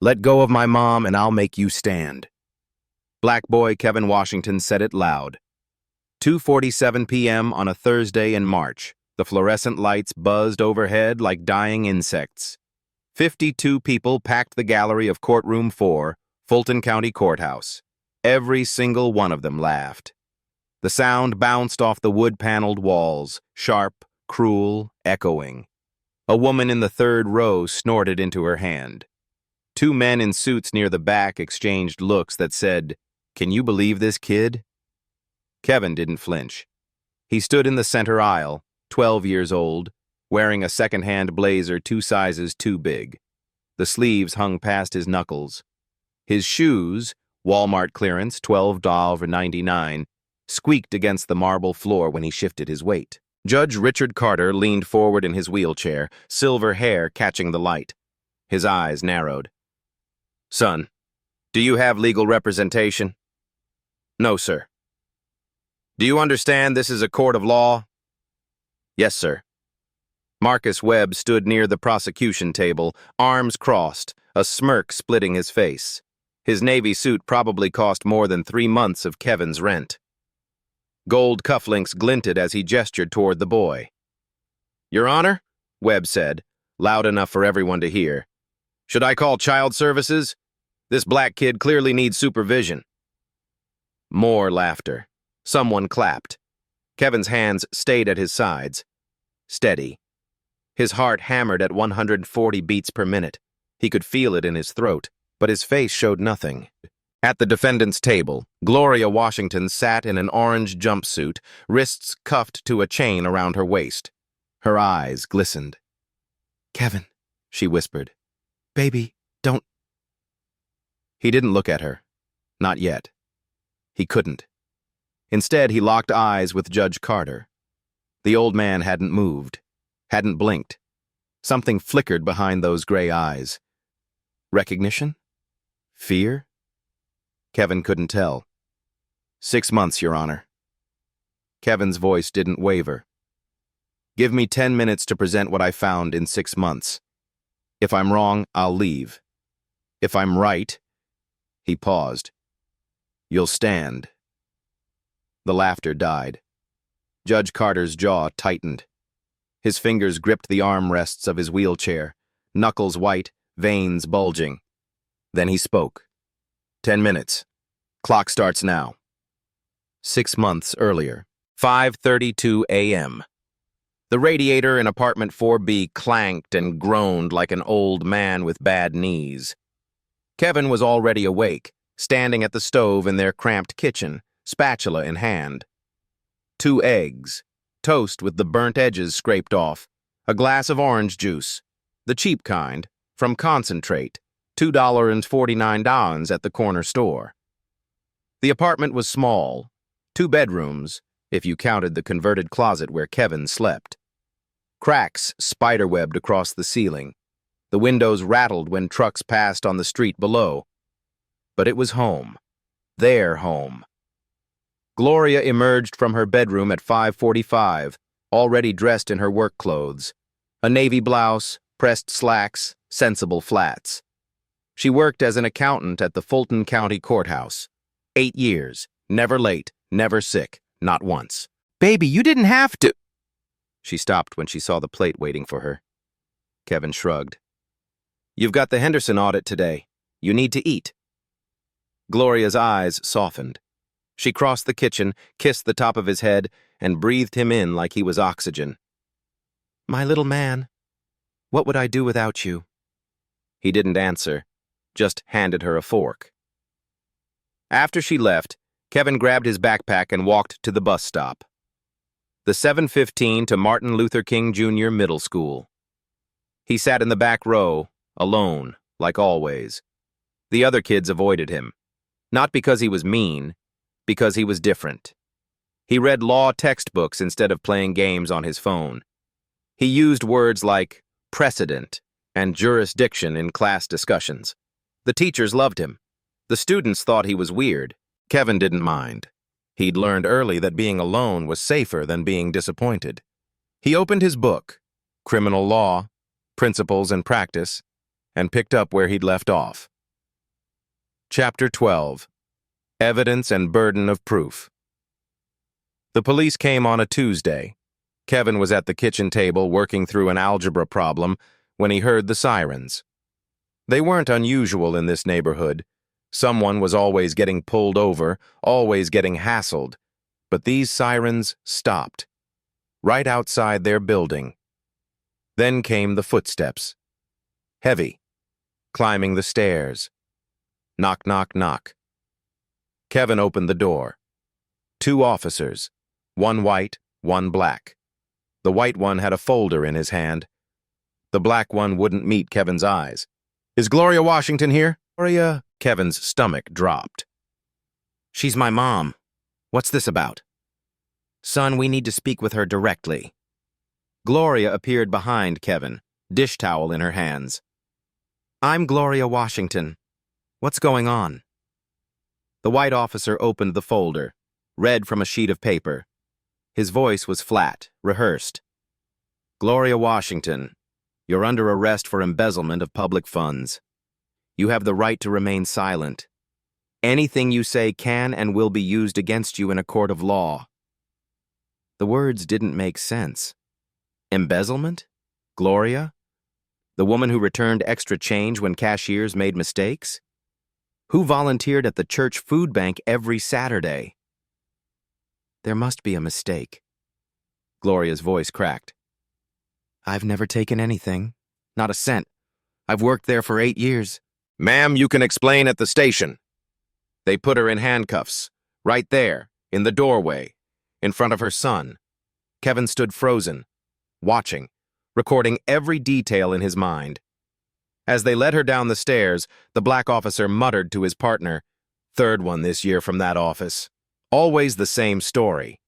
Let go of my mom and I'll make you stand. Black boy Kevin Washington said it loud. 2:47 p.m. on a Thursday in March. The fluorescent lights buzzed overhead like dying insects. 52 people packed the gallery of Courtroom 4, Fulton County Courthouse. Every single one of them laughed. The sound bounced off the wood-paneled walls, sharp, cruel, echoing. A woman in the third row snorted into her hand. Two men in suits near the back exchanged looks that said, "Can you believe this kid?" Kevin didn't flinch. He stood in the center aisle, 12 years old, wearing a second-hand blazer 2 sizes too big. The sleeves hung past his knuckles. His shoes, Walmart clearance, $12.99, squeaked against the marble floor when he shifted his weight. Judge Richard Carter leaned forward in his wheelchair, silver hair catching the light. His eyes narrowed. "Son, do you have legal representation?" "No, sir." "Do you understand this is a court of law?" "Yes, sir." Marcus Webb stood near the prosecution table, arms crossed, a smirk splitting his face. His Navy suit probably cost more than 3 months of Kevin's rent. Gold cufflinks glinted as he gestured toward the boy. "Your Honor," Webb said, loud enough for everyone to hear, "should I call child services? This black kid clearly needs supervision." More laughter. Someone clapped. Kevin's hands stayed at his sides. Steady. His heart hammered at 140 beats per minute. He could feel it in his throat, but his face showed nothing. At the defendant's table, Gloria Washington sat in an orange jumpsuit, wrists cuffed to a chain around her waist. Her eyes glistened. "Kevin," she whispered. "Baby, don't—" He didn't look at her. Not yet. He couldn't. Instead, he locked eyes with Judge Carter. The old man hadn't moved, hadn't blinked. Something flickered behind those gray eyes. Recognition? Fear? Kevin couldn't tell. 6 months, Your Honor." Kevin's voice didn't waver. "Give me 10 minutes to present what I found in 6 months. If I'm wrong, I'll leave. If I'm right—" He paused. "You'll stand." The laughter died. Judge Carter's jaw tightened. His fingers gripped the armrests of his wheelchair, knuckles white, veins bulging. Then he spoke. 10 minutes. Clock starts now. 6 months earlier, 5:32 a.m. The radiator in apartment 4B clanked and groaned like an old man with bad knees. Kevin was already awake, standing at the stove in their cramped kitchen, spatula in hand. 2 eggs, toast with the burnt edges scraped off, a glass of orange juice, the cheap kind, from Concentrate, $2.49 at the corner store. The apartment was small, 2 bedrooms, if you counted the converted closet where Kevin slept. Cracks spiderwebbed across the ceiling. The windows rattled when trucks passed on the street below. But it was home. Their home. Gloria emerged from her bedroom at 5:45, already dressed in her work clothes. A navy blouse, pressed slacks, sensible flats. She worked as an accountant at the Fulton County Courthouse. 8 years, never late, never sick, not once. "Baby, you didn't have to—" She stopped when she saw the plate waiting for her. Kevin shrugged. "You've got the Henderson audit today. You need to eat." Gloria's eyes softened. She crossed the kitchen, kissed the top of his head, and breathed him in like he was oxygen. "My little man, what would I do without you?" He didn't answer, just handed her a fork. After she left, Kevin grabbed his backpack and walked to the bus stop. The 7:15 to Martin Luther King Jr. Middle School. He sat in the back row, alone, like always. The other kids avoided him. Not because he was mean, because he was different. He read law textbooks instead of playing games on his phone. He used words like precedent and jurisdiction in class discussions. The teachers loved him. The students thought he was weird. Kevin didn't mind. He'd learned early that being alone was safer than being disappointed. He opened his book, Criminal Law, Principles and Practice, and picked up where he'd left off. Chapter 12. Evidence and Burden of Proof. The police came on a Tuesday. Kevin was at the kitchen table working through an algebra problem when he heard the sirens. They weren't unusual in this neighborhood. Someone was always getting pulled over, always getting hassled. But these sirens stopped, right outside their building. Then came the footsteps. Heavy, climbing the stairs. Knock, knock, knock. Kevin opened the door. 2 officers, one white, one black. The white one had a folder in his hand. The black one wouldn't meet Kevin's eyes. "Is Gloria Washington here?" "Gloria?" Kevin's stomach dropped. "She's my mom. What's this about?" "Son, we need to speak with her directly." Gloria appeared behind Kevin, dish towel in her hands. "I'm Gloria Washington. What's going on?" The white officer opened the folder, read from a sheet of paper. His voice was flat, rehearsed. "Gloria Washington, you're under arrest for embezzlement of public funds. You have the right to remain silent. Anything you say can and will be used against you in a court of law." The words didn't make sense. Embezzlement? Gloria? The woman who returned extra change when cashiers made mistakes? Who volunteered at the church food bank every Saturday? There must be a mistake. Gloria's voice cracked. "I've never taken anything. Not a cent. I've worked there for 8 years. "Ma'am, you can explain at the station." They put her in handcuffs, right there, in the doorway, in front of her son. Kevin stood frozen, watching, recording every detail in his mind. As they led her down the stairs, the black officer muttered to his partner, "Third one this year from that office. Always the same story."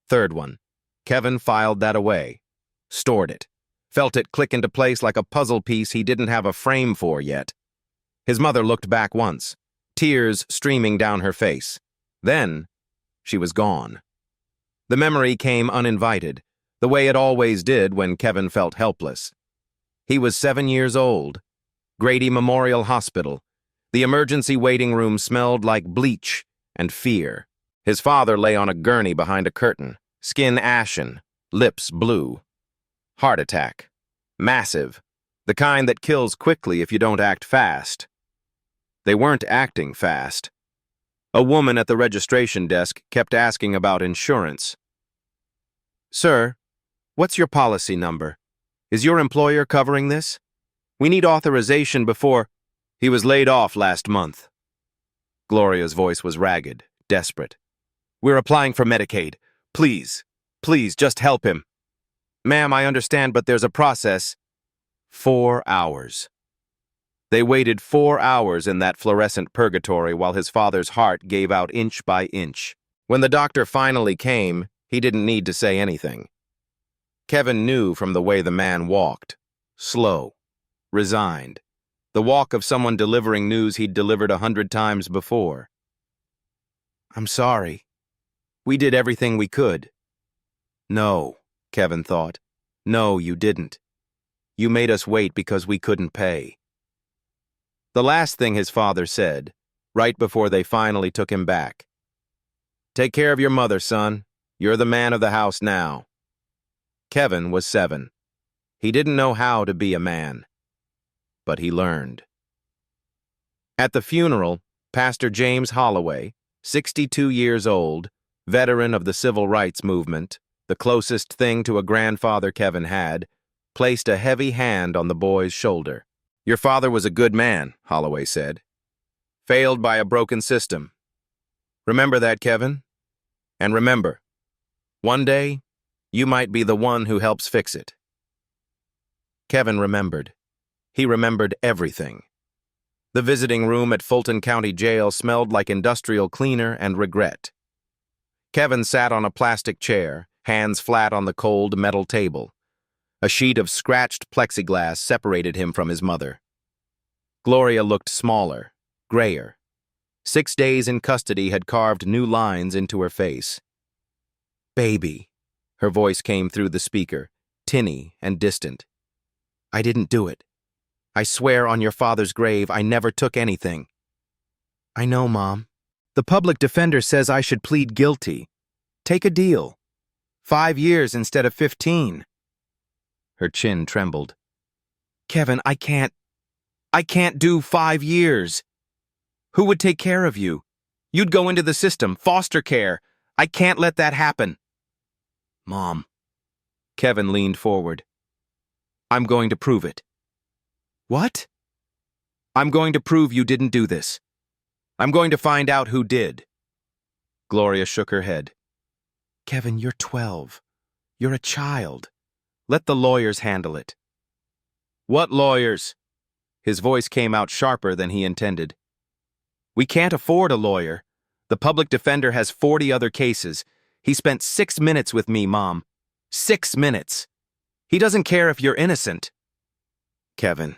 Third one. Kevin filed that away, stored it, felt it click into place like a puzzle piece he didn't have a frame for yet. His mother looked back once, tears streaming down her face. Then, she was gone. The memory came uninvited, the way it always did when Kevin felt helpless. He was 7 years old. Grady Memorial Hospital. The emergency waiting room smelled like bleach and fear. His father lay on a gurney behind a curtain, skin ashen, lips blue. Heart attack. Massive. The kind that kills quickly if you don't act fast. They weren't acting fast. A woman at the registration desk kept asking about insurance. "Sir, what's your policy number? Is your employer covering this? We need authorization before—" "He was laid off last month." Gloria's voice was ragged, desperate. "We're applying for Medicaid. Please, please, just help him." "Ma'am, I understand, but there's a process." 4 hours. They waited 4 hours in that fluorescent purgatory while his father's heart gave out inch by inch. When the doctor finally came, he didn't need to say anything. Kevin knew from the way the man walked. Slow, resigned. The walk of someone delivering news he'd delivered 100 times before. "I'm sorry. We did everything we could." "No," Kevin thought. "No, you didn't. You made us wait because we couldn't pay." The last thing his father said, right before they finally took him back. "Take care of your mother, son. You're the man of the house now." Kevin was 7. He didn't know how to be a man. But he learned. At the funeral, Pastor James Holloway, 62 years old, veteran of the civil rights movement, the closest thing to a grandfather Kevin had, placed a heavy hand on the boy's shoulder. "Your father was a good man," Holloway said. "Failed by a broken system. Remember that, Kevin? And remember, one day, you might be the one who helps fix it." Kevin remembered. He remembered everything. The visiting room at Fulton County Jail smelled like industrial cleaner and regret. Kevin sat on a plastic chair, hands flat on the cold metal table. A sheet of scratched plexiglass separated him from his mother. Gloria looked smaller, grayer. 6 days in custody had carved new lines into her face. "Baby," her voice came through the speaker, tinny and distant. "I didn't do it. I swear on your father's grave I never took anything." I know, Mom. The public defender says I should plead guilty. Take a deal. 5 years instead of 15. Her chin trembled. Kevin, I can't do 5 years. Who would take care of you? You'd go into the system, foster care. I can't let that happen. Mom. Kevin leaned forward. I'm going to prove it. What? I'm going to prove you didn't do this. I'm going to find out who did. Gloria shook her head. Kevin, you're 12. You're a child. Let the lawyers handle it. What lawyers? His voice came out sharper than he intended. We can't afford a lawyer. The public defender has 40 other cases. He spent 6 minutes with me, Mom. 6 minutes. He doesn't care if you're innocent. Kevin.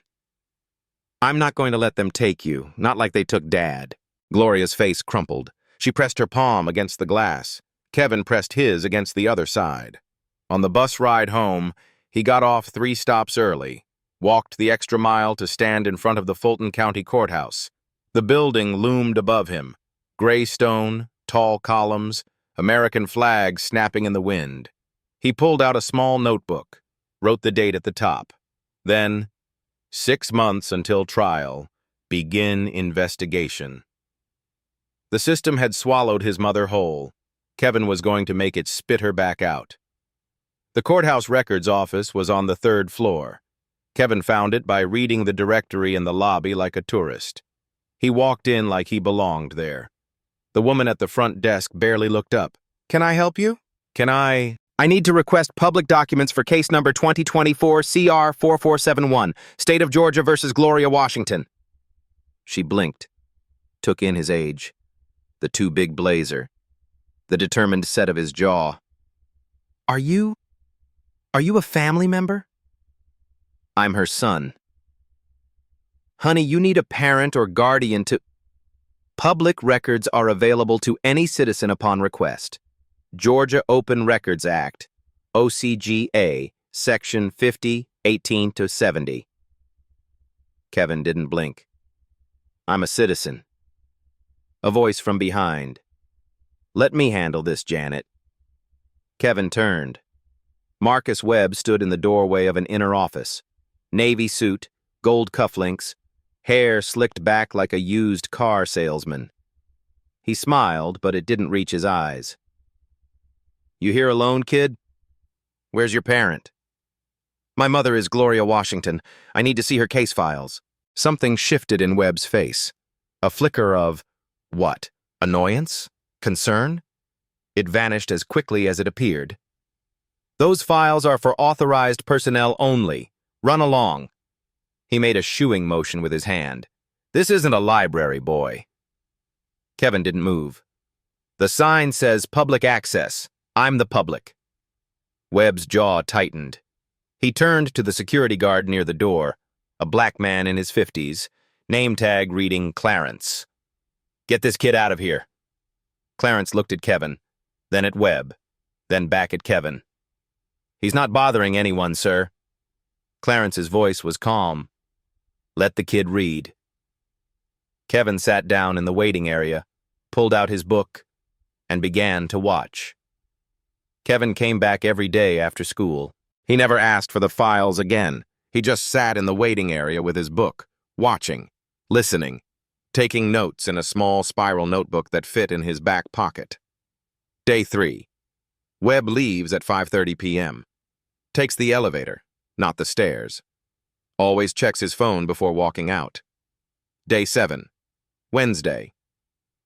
I'm not going to let them take you, not like they took Dad. Gloria's face crumpled. She pressed her palm against the glass. Kevin pressed his against the other side. On the bus ride home, he got off 3 stops early, walked the extra mile to stand in front of the Fulton County Courthouse. The building loomed above him. Gray stone, tall columns, American flags snapping in the wind. He pulled out a small notebook, wrote the date at the top. Then, 6 months until trial, begin investigation. The system had swallowed his mother whole. Kevin was going to make it spit her back out. The courthouse records office was on the 3rd floor. Kevin found it by reading the directory in the lobby like a tourist. He walked in like he belonged there. The woman at the front desk barely looked up. Can I help you? I need to request public documents for case number 2024 CR 4471, State of Georgia versus Gloria Washington. She blinked, took in his age, the too big blazer, the determined set of his jaw. Are you a family member? I'm her son. Honey, you need a parent or guardian to... Public records are available to any citizen upon request. Georgia Open Records Act, OCGA, Section 50, 18-70. Kevin didn't blink. I'm a citizen. A voice from behind. Let me handle this, Janet. Kevin turned. Marcus Webb stood in the doorway of an inner office. Navy suit, gold cufflinks, hair slicked back like a used car salesman. He smiled, but it didn't reach his eyes. You here alone, kid? Where's your parent? My mother is Gloria Washington. I need to see her case files. Something shifted in Webb's face. A flicker of, what? Annoyance? Concern? It vanished as quickly as it appeared. Those files are for authorized personnel only. Run along. He made a shooing motion with his hand. This isn't a library, boy. Kevin didn't move. The sign says public access. I'm the public. Webb's jaw tightened. He turned to the security guard near the door, a black man in his 50s, name tag reading Clarence. Get this kid out of here. Clarence looked at Kevin, then at Webb, then back at Kevin. He's not bothering anyone, sir. Clarence's voice was calm. Let the kid read. Kevin sat down in the waiting area, pulled out his book, and began to watch. Kevin came back every day after school. He never asked for the files again. He just sat in the waiting area with his book, watching, listening, taking notes in a small spiral notebook that fit in his back pocket. Day 3. Webb leaves at 5:30 p.m. Takes the elevator, not the stairs. Always checks his phone before walking out. Day 7. Wednesday.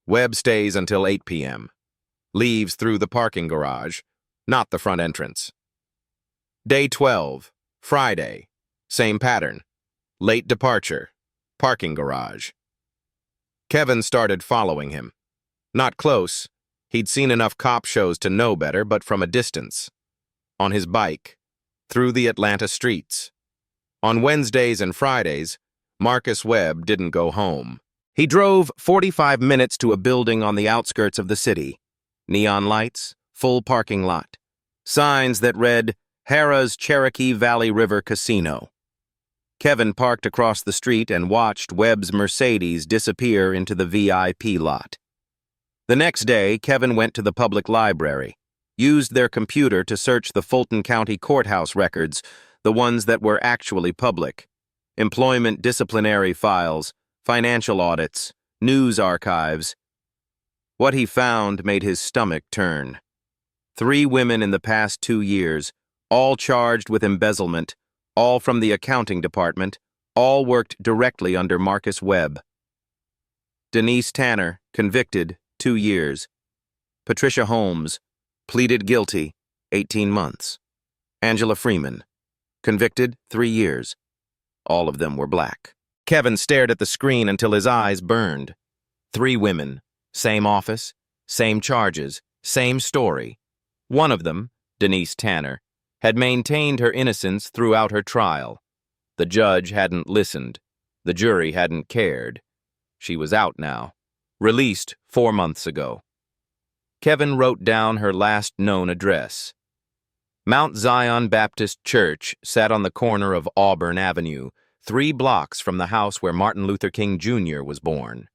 Webb stays until 8 p.m. Leaves through the parking garage, not the front entrance. Day 12. Friday. Same pattern. Late departure. Parking garage. Kevin started following him. Not close. He'd seen enough cop shows to know better, but from a distance. On his bike. Through the Atlanta streets. On Wednesdays and Fridays, Marcus Webb didn't go home. He drove 45 minutes to a building on the outskirts of the city. Neon lights, full parking lot. Signs that read, Harrah's Cherokee Valley River Casino. Kevin parked across the street and watched Webb's Mercedes disappear into the VIP lot. The next day, Kevin went to the public library, used their computer to search the Fulton County courthouse records, the ones that were actually public, employment disciplinary files, financial audits, news archives. What he found made his stomach turn. 3 women in the past 2 years, all charged with embezzlement, all from the accounting department, all worked directly under Marcus Webb. Denise Tanner, convicted, 2 years. Patricia Holmes, pleaded guilty, 18 months. Angela Freeman, convicted, 3 years. All of them were black. Kevin stared at the screen until his eyes burned. 3 women, same office, same charges, same story. One of them, Denise Tanner, had maintained her innocence throughout her trial. The judge hadn't listened. The jury hadn't cared. She was out now, released 4 months ago. Kevin wrote down her last known address. Mount Zion Baptist Church sat on the corner of Auburn Avenue, 3 blocks from the house where Martin Luther King Jr. was born.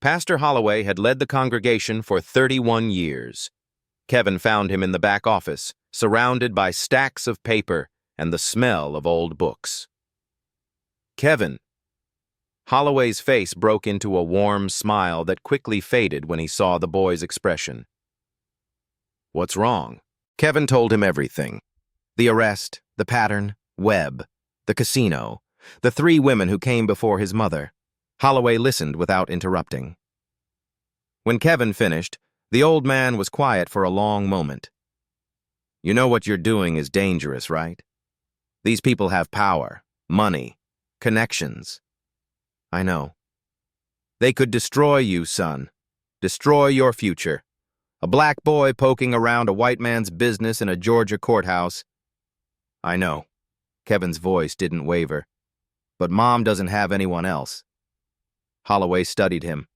Pastor Holloway had led the congregation for 31 years. Kevin found him in the back office, surrounded by stacks of paper and the smell of old books. Kevin. Holloway's face broke into a warm smile that quickly faded when he saw the boy's expression. What's wrong? Kevin told him everything. The arrest, the pattern, Webb, the casino, the 3 women who came before his mother. Holloway listened without interrupting. When Kevin finished, the old man was quiet for a long moment. You know what you're doing is dangerous, right? These people have power, money, connections. I know. They could destroy you, son. Destroy your future. A black boy poking around a white man's business in a Georgia courthouse. I know. Kevin's voice didn't waver. But Mom doesn't have anyone else. Holloway studied him.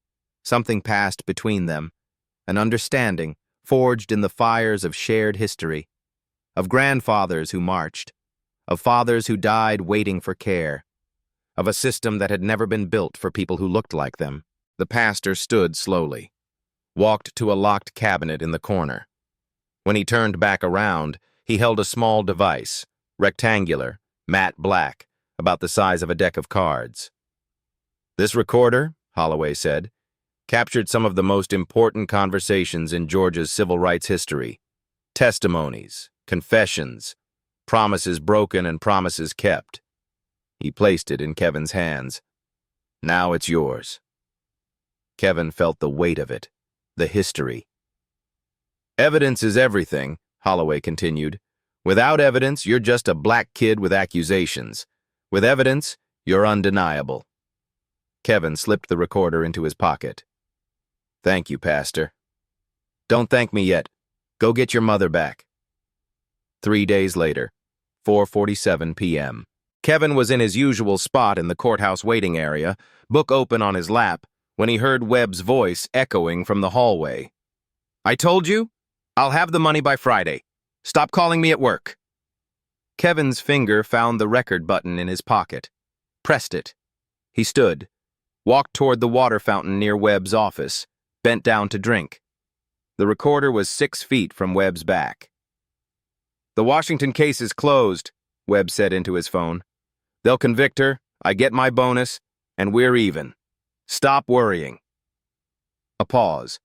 Something passed between them, an understanding forged in the fires of shared history, of grandfathers who marched, of fathers who died waiting for care, of a system that had never been built for people who looked like them. The pastor stood slowly, walked to a locked cabinet in the corner. When he turned back around, he held a small device, rectangular, matte black, about the size of a deck of cards. This recorder, Holloway said, captured some of the most important conversations in Georgia's civil rights history. Testimonies, confessions, promises broken and promises kept. He placed it in Kevin's hands. Now it's yours. Kevin felt the weight of it, the history. Evidence is everything, Holloway continued. Without evidence, you're just a black kid with accusations. With evidence, you're undeniable. Kevin slipped the recorder into his pocket. Thank you, Pastor. Don't thank me yet. Go get your mother back. 3 days later, 4:47 p.m. Kevin was in his usual spot in the courthouse waiting area, book open on his lap, when he heard Webb's voice echoing from the hallway. I told you? I'll have the money by Friday. Stop calling me at work. Kevin's finger found the record button in his pocket, pressed it. He stood, walked toward the water fountain near Webb's office, bent down to drink. The recorder was 6 feet from Webb's back. The Washington case is closed, Webb said into his phone. They'll convict her, I get my bonus, and we're even. Stop worrying. A pause.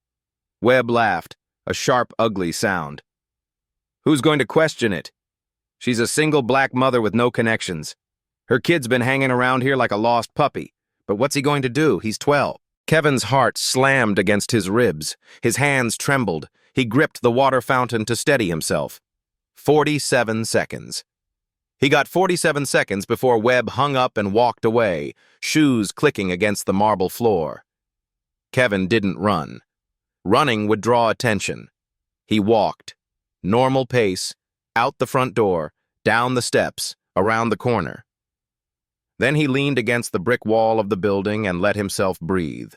Webb laughed, a sharp, ugly sound. Who's going to question it? She's a single black mother with no connections. Her kid's been hanging around here like a lost puppy. But what's he going to do? He's 12. Kevin's heart slammed against his ribs. His hands trembled. He gripped the water fountain to steady himself. 47 seconds. He got 47 seconds before Webb hung up and walked away, shoes clicking against the marble floor. Kevin didn't run. Running would draw attention. He walked, normal pace, out the front door, down the steps, around the corner. Then he leaned against the brick wall of the building and let himself breathe.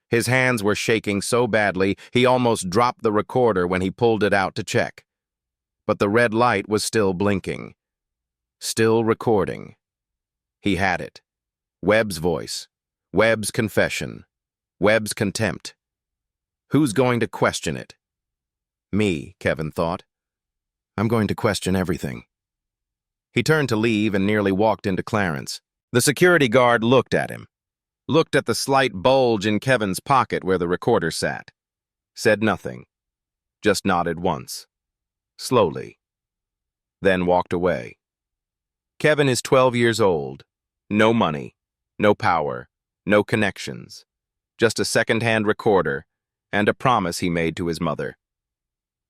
His hands were shaking so badly he almost dropped the recorder when he pulled it out to check. But the red light was still blinking. Still recording. He had it. Webb's voice. Webb's confession. Webb's contempt. Who's going to question it? Me, Kevin thought. I'm going to question everything. He turned to leave and nearly walked into Clarence. The security guard looked at him, looked at the slight bulge in Kevin's pocket where the recorder sat, said nothing, just nodded once, slowly, then walked away. Kevin is 12 years old, no money, no power, no connections, just a second-hand recorder and a promise he made to his mother.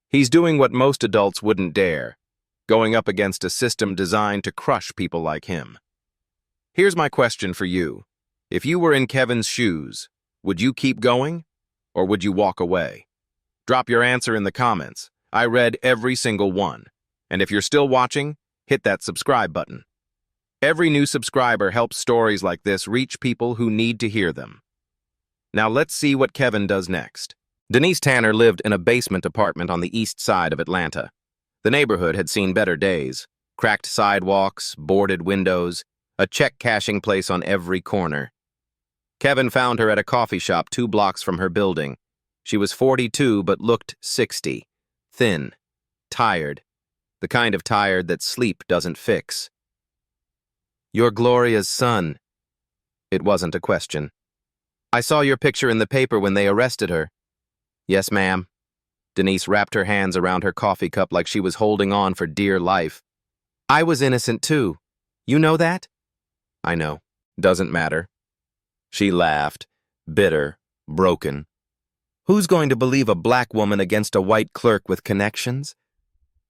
He's doing what most adults wouldn't dare, going up against a system designed to crush people like him. Here's my question for you. If you were in Kevin's shoes, would you keep going, or would you walk away? Drop your answer in the comments. I read every single one. And if you're still watching, hit that subscribe button. Every new subscriber helps stories like this reach people who need to hear them. Now let's see what Kevin does next. Denise Tanner lived in a basement apartment on the east side of Atlanta. The neighborhood had seen better days. Cracked sidewalks, boarded windows, a check-cashing place on every corner. Kevin found her at a coffee shop 2 blocks from her building. She was 42 but looked 60. Thin. Tired. The kind of tired that sleep doesn't fix. "You're Gloria's son." It wasn't a question. "I saw your picture in the paper when they arrested her." "Yes, ma'am." Denise wrapped her hands around her coffee cup like she was holding on for dear life. "I was innocent too. You know that?" "I know. Doesn't matter." She laughed, bitter, broken. "Who's going to believe a black woman against a white clerk with connections?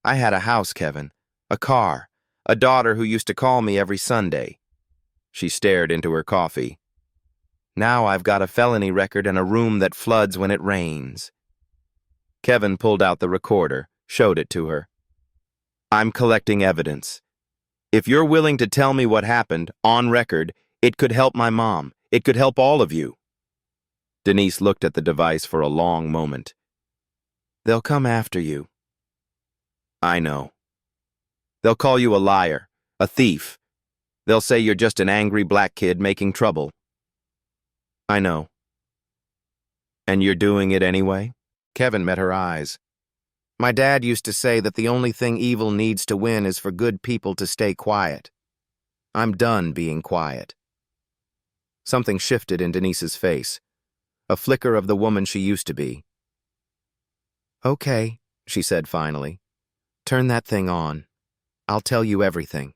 I had a house, Kevin, a car, a daughter who used to call me every Sunday." She stared into her coffee. "Now I've got a felony record and a room that floods when it rains." Kevin pulled out the recorder, showed it to her. "I'm collecting evidence. If you're willing to tell me what happened, on record, it could help my mom. It could help all of you." Denise looked at the device for a long moment. "They'll come after you." "I know. They'll call you a liar, a thief. They'll say you're just an angry black kid making trouble." "I know." "And you're doing it anyway?" Kevin met her eyes. "My dad used to say that the only thing evil needs to win is for good people to stay quiet. I'm done being quiet." Something shifted in Denise's face, a flicker of the woman she used to be. "Okay," she said finally. "Turn that thing on. I'll tell you everything."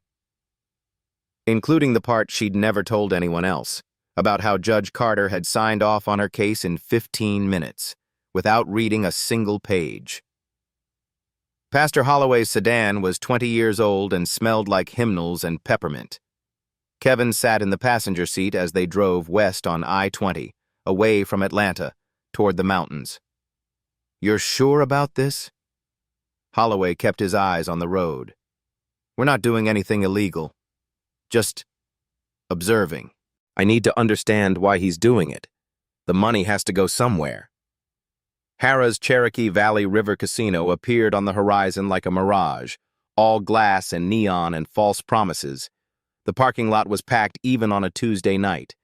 Including the part she'd never told anyone else, about how Judge Carter had signed off on her case in 15 minutes, without reading a single page. Pastor Holloway's sedan was 20 years old and smelled like hymnals and peppermint. Kevin sat in the passenger seat as they drove west on I-20, away from Atlanta, toward the mountains. "You're sure about this?" Holloway kept his eyes on the road. "We're not doing anything illegal. Just observing. I need to understand why he's doing it. The money has to go somewhere." Harrah's Cherokee Valley River Casino appeared on the horizon like a mirage, all glass and neon and false promises. The parking lot was packed even on a Tuesday night.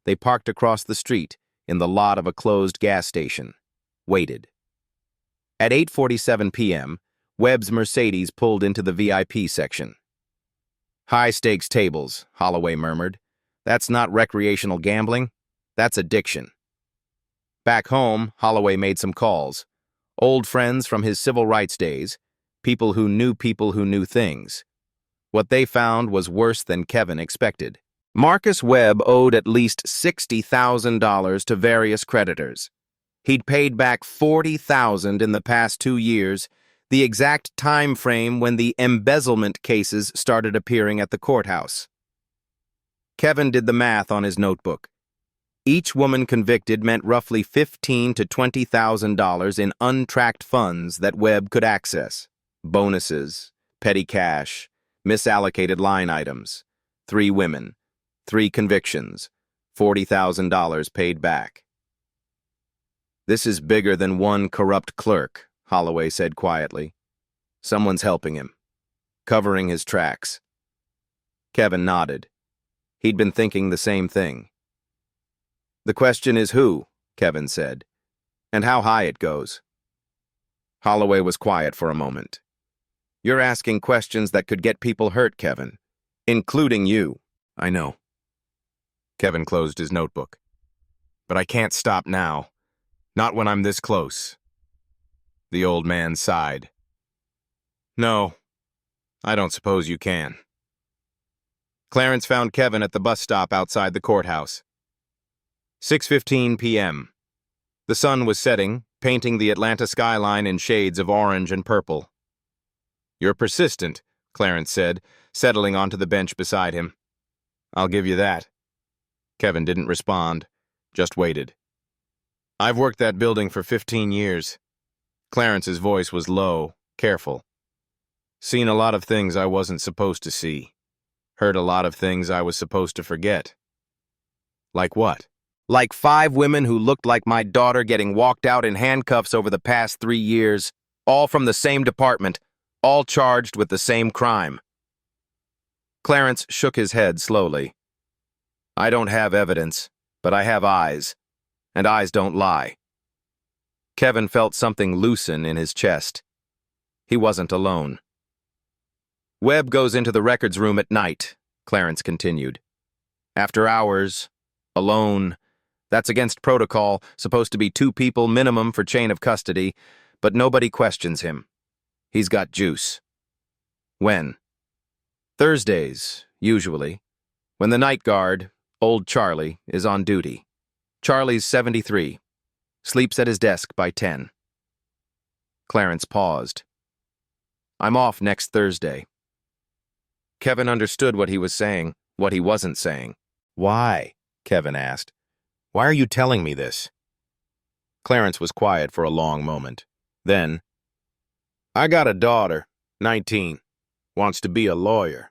They parked across the street, in the lot of a closed gas station. Waited. At 8:47 p.m., Webb's Mercedes pulled into the VIP section. "High-stakes tables," Holloway murmured. "That's not recreational gambling. That's addiction." Back home, Holloway made some calls. Old friends from his civil rights days, people who knew things. What they found was worse than Kevin expected. Marcus Webb owed at least $60,000 to various creditors. He'd paid back $40,000 in the past 2 years, the exact time frame when the embezzlement cases started appearing at the courthouse. Kevin did the math on his notebook. Each woman convicted meant roughly $15,000 to $20,000 in untracked funds that Webb could access. Bonuses, petty cash, misallocated line items. 3 women, 3 convictions, $40,000 paid back. "This is bigger than one corrupt clerk," Holloway said quietly. "Someone's helping him, covering his tracks." Kevin nodded. He'd been thinking the same thing. "The question is who," Kevin said, "and how high it goes." Holloway was quiet for a moment. "You're asking questions that could get people hurt, Kevin, including you." "I know." Kevin closed his notebook. "But I can't stop now. Not when I'm this close." The old man sighed. "No, I don't suppose you can." Clarence found Kevin at the bus stop outside the courthouse. 6:15 p.m. The sun was setting, painting the Atlanta skyline in shades of orange and purple. "You're persistent," Clarence said, settling onto the bench beside him. "I'll give you that." Kevin didn't respond, just waited. "I've worked that building for 15 years. Clarence's voice was low, careful. "Seen a lot of things I wasn't supposed to see. Heard a lot of things I was supposed to forget." "Like what?" "Like 5 women who looked like my daughter getting walked out in handcuffs over the past 3 years, all from the same department, all charged with the same crime." Clarence shook his head slowly. "I don't have evidence, but I have eyes, and eyes don't lie." Kevin felt something loosen in his chest. He wasn't alone. "Webb goes into the records room at night," Clarence continued. "After hours, alone. That's against protocol, supposed to be 2 people minimum for chain of custody, but nobody questions him. He's got juice." "When?" "Thursdays, usually, when the night guard, old Charlie, is on duty. Charlie's 73. Sleeps at his desk by 10. Clarence paused. "I'm off next Thursday." Kevin understood what he was saying, what he wasn't saying. "Why?" Kevin asked. "Why are you telling me this?" Clarence was quiet for a long moment. Then, "I got a daughter, 19, wants to be a lawyer."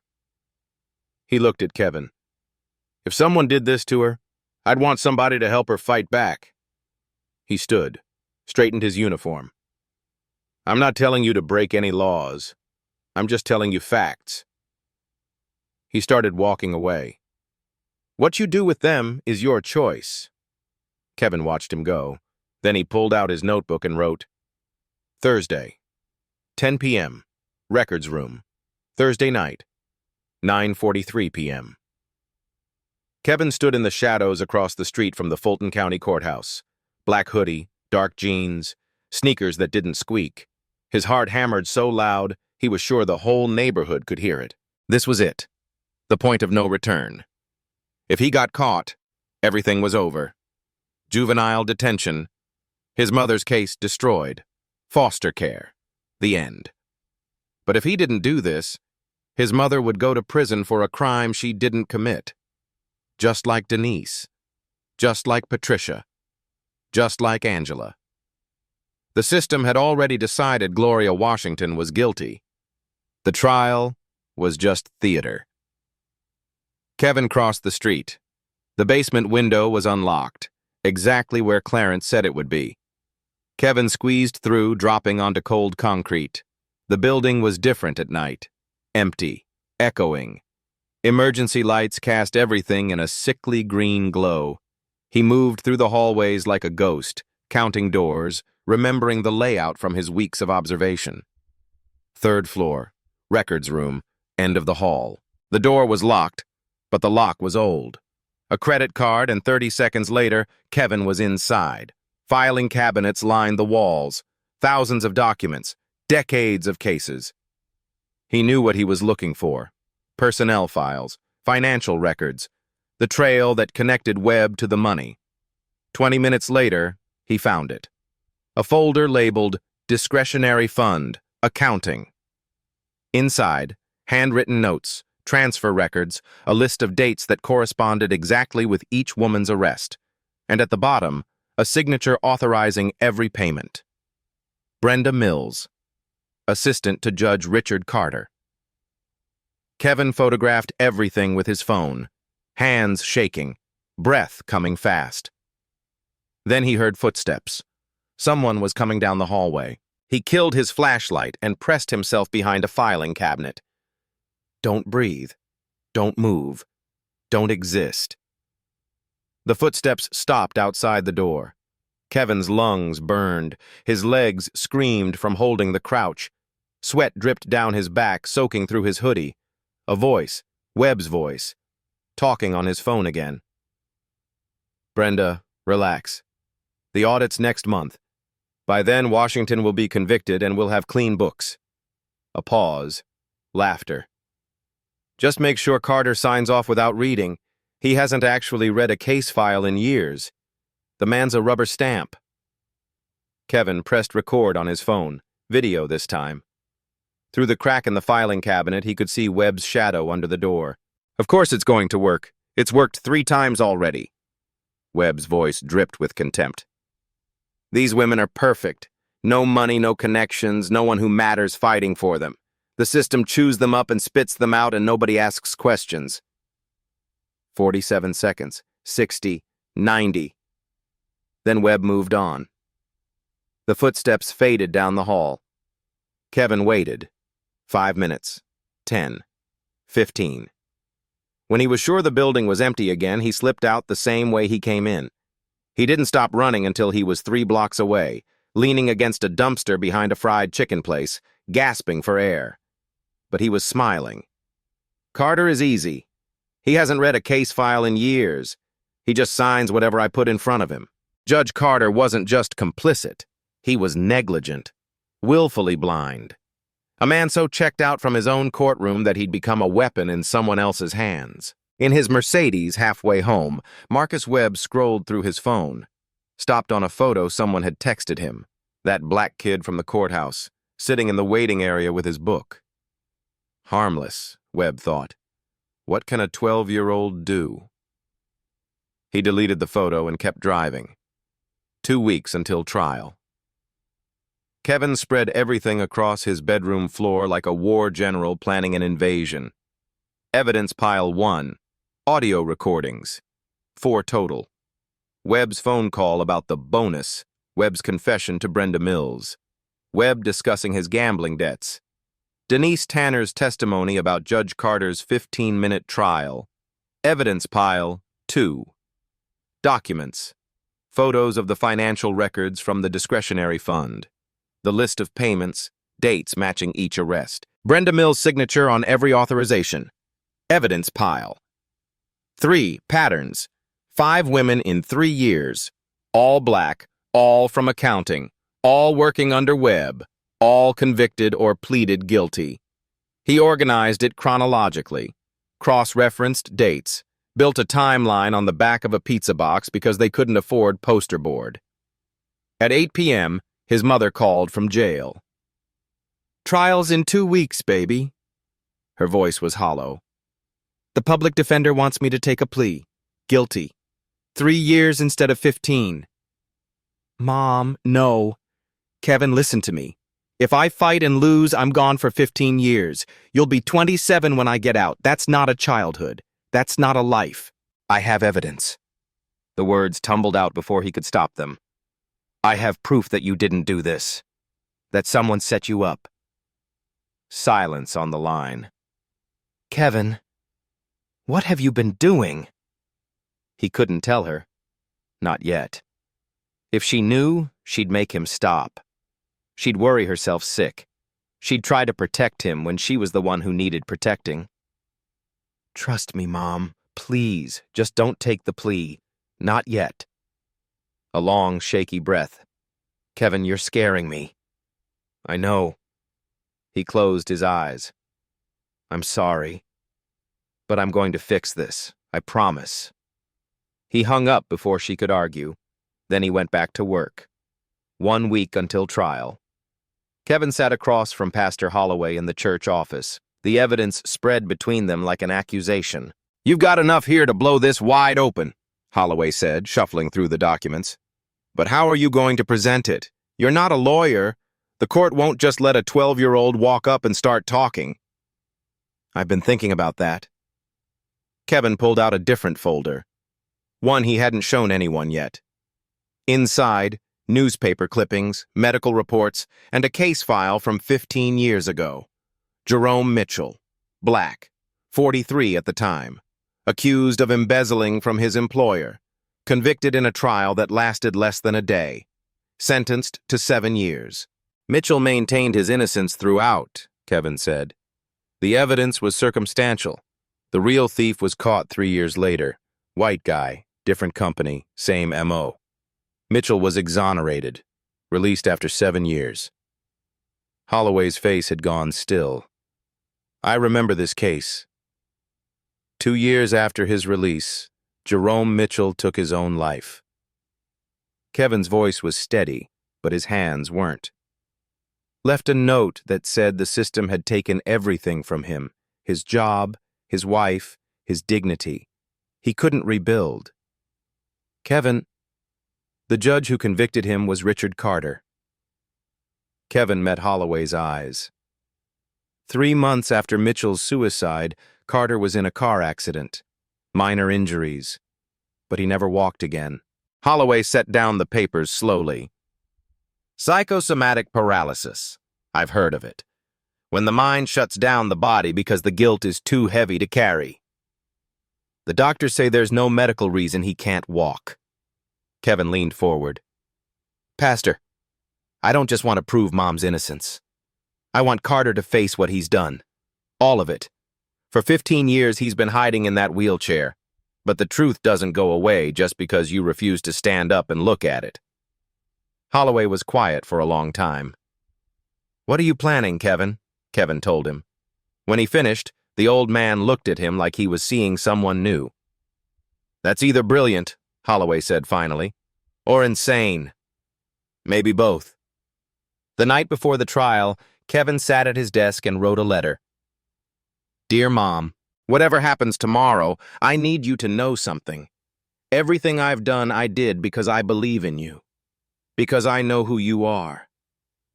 He looked at Kevin. "If someone did this to her, I'd want somebody to help her fight back." He stood, straightened his uniform. "I'm not telling you to break any laws. I'm just telling you facts." He started walking away. "What you do with them is your choice." Kevin watched him go. Then he pulled out his notebook and wrote, "Thursday, 10 p.m., records room. Thursday night, 9:43 p.m." Kevin stood in the shadows across the street from the Fulton County Courthouse. Black hoodie, dark jeans, sneakers that didn't squeak. His heart hammered so loud, he was sure the whole neighborhood could hear it. This was it. The point of no return. If he got caught, everything was over. Juvenile detention, his mother's case destroyed, foster care, the end. But if he didn't do this, his mother would go to prison for a crime she didn't commit. Just like Denise, just like Patricia, just like Angela. The system had already decided Gloria Washington was guilty. The trial was just theater. Kevin crossed the street. The basement window was unlocked, exactly where Clarence said it would be. Kevin squeezed through, dropping onto cold concrete. The building was different at night. Empty, echoing. Emergency lights cast everything in a sickly green glow. He moved through the hallways like a ghost, counting doors, remembering the layout from his weeks of observation. 3rd floor, records room, end of the hall. The door was locked, but the lock was old. A credit card, and 30 seconds later, Kevin was inside. Filing cabinets lined the walls. Thousands of documents, decades of cases. He knew what he was looking for. Personnel files, financial records, the trail that connected Webb to the money. 20 minutes later, he found it. A folder labeled Discretionary Fund, Accounting. Inside, handwritten notes, transfer records, a list of dates that corresponded exactly with each woman's arrest, and at the bottom, a signature authorizing every payment. Brenda Mills, assistant to Judge Richard Carter. Kevin photographed everything with his phone, hands shaking, breath coming fast. Then he heard footsteps. Someone was coming down the hallway. He killed his flashlight and pressed himself behind a filing cabinet. Don't breathe. Don't move. don't exist. The footsteps stopped outside the door. Kevin's lungs burned. His legs screamed from holding the crouch. Sweat dripped down his back, soaking through his hoodie. A voice, Webb's voice, talking on his phone again. "Brenda, relax. The audit's next month. By then, Washington will be convicted and we'll have clean books." A pause. Laughter. "Just make sure Carter signs off without reading. He hasn't actually read a case file in years. The man's a rubber stamp." Kevin pressed record on his phone, video this time. Through the crack in the filing cabinet, he could see Webb's shadow under the door. "Of course it's going to work. It's worked 3 times already." Webb's voice dripped with contempt. "These women are perfect. No money, no connections, no one who matters fighting for them. The system chews them up and spits them out and nobody asks questions." 47 seconds, 60, 90. Then Webb moved on. The footsteps faded down the hall. Kevin waited. 5 minutes, 10, 15. When he was sure the building was empty again, he slipped out the same way he came in. He didn't stop running until he was 3 blocks away, leaning against a dumpster behind a fried chicken place, gasping for air. But he was smiling. Carter is easy. He hasn't read a case file in years. He just signs whatever I put in front of him. Judge Carter wasn't just complicit. He was negligent, willfully blind. A man so checked out from his own courtroom that he'd become a weapon in someone else's hands. In his Mercedes halfway home, Marcus Webb scrolled through his phone, stopped on a photo someone had texted him, that black kid from the courthouse, sitting in the waiting area with his book. Harmless, Webb thought. What can a 12-year-old do? He deleted the photo and kept driving. 2 weeks until trial. Kevin spread everything across his bedroom floor like a war general planning an invasion. Evidence pile 1. Audio recordings. 4 total. Webb's phone call about the bonus. Webb's confession to Brenda Mills. Webb discussing his gambling debts. Denise Tanner's testimony about Judge Carter's 15-minute trial. Evidence pile 2. Documents. Photos of the financial records from the discretionary fund. The list of payments, dates matching each arrest. Brenda Mills' signature on every authorization. Evidence pile. 3 patterns. 5 women in 3 years. All black, all from accounting, all working under Webb, all convicted or pleaded guilty. He organized it chronologically, cross-referenced dates, built a timeline on the back of a pizza box because they couldn't afford poster board. At 8 p.m., his mother called from jail. "Trial's in 2 weeks, baby." Her voice was hollow. "The public defender wants me to take a plea. Guilty. 3 years instead of 15. Mom, no. Kevin, listen to me. If I fight and lose, I'm gone for 15 years. You'll be 27 when I get out. That's not a childhood. That's not a life. I have evidence." The words tumbled out before he could stop them. "I have proof that you didn't do this. That someone set you up." Silence on the line. "Kevin, what have you been doing?" He couldn't tell her. Not yet. If she knew, she'd make him stop. She'd worry herself sick. She'd try to protect him when she was the one who needed protecting. "Trust me, Mom. Please, just don't take the plea. Not yet." A long, shaky breath. "Kevin, you're scaring me." "I know." He closed his eyes. "I'm sorry. But I'm going to fix this. I promise." He hung up before she could argue. Then he went back to work. 1 week until trial. Kevin sat across from Pastor Holloway in the church office. The evidence spread between them like an accusation. "You've got enough here to blow this wide open," Holloway said, shuffling through the documents. "But how are you going to present it? You're not a lawyer. The court won't just let a 12-year-old walk up and start talking." "I've been thinking about that." Kevin pulled out a different folder. One he hadn't shown anyone yet. Inside, newspaper clippings, medical reports, and a case file from 15 years ago. Jerome Mitchell, black, 43 at the time. accused of embezzling from his employer, convicted in a trial that lasted less than a day, sentenced to 7 years. Mitchell maintained his innocence throughout, Kevin said. The evidence was circumstantial. The real thief was caught 3 years later. White guy, different company, same M.O. Mitchell was exonerated, released after 7 years. Holloway's face had gone still. I remember this case. 2 years after his release, Jerome Mitchell took his own life. Kevin's voice was steady, but his hands weren't. Left a note that said the system had taken everything from him, his job, his wife, his dignity. He couldn't rebuild. Kevin, the judge who convicted him was Richard Carter. Kevin met Holloway's eyes. 3 months after Mitchell's suicide, Carter was in a car accident. Minor injuries. But he never walked again. Holloway set down the papers slowly. Psychosomatic paralysis. I've heard of it. When the mind shuts down the body because the guilt is too heavy to carry. The doctors say there's no medical reason he can't walk. Kevin leaned forward. Pastor, I don't just want to prove Mom's innocence. I want Carter to face what he's done. All of it. For 15 years he's been hiding in that wheelchair, but the truth doesn't go away just because you refuse to stand up and look at it. Holloway was quiet for a long time. What are you planning, Kevin? Kevin told him. When he finished, the old man looked at him like he was seeing someone new. That's either brilliant, Holloway said finally, or insane. Maybe both. The night before the trial, Kevin sat at his desk and wrote a letter. Dear Mom, whatever happens tomorrow, I need you to know something. Everything I've done, I did because I believe in you. Because I know who you are.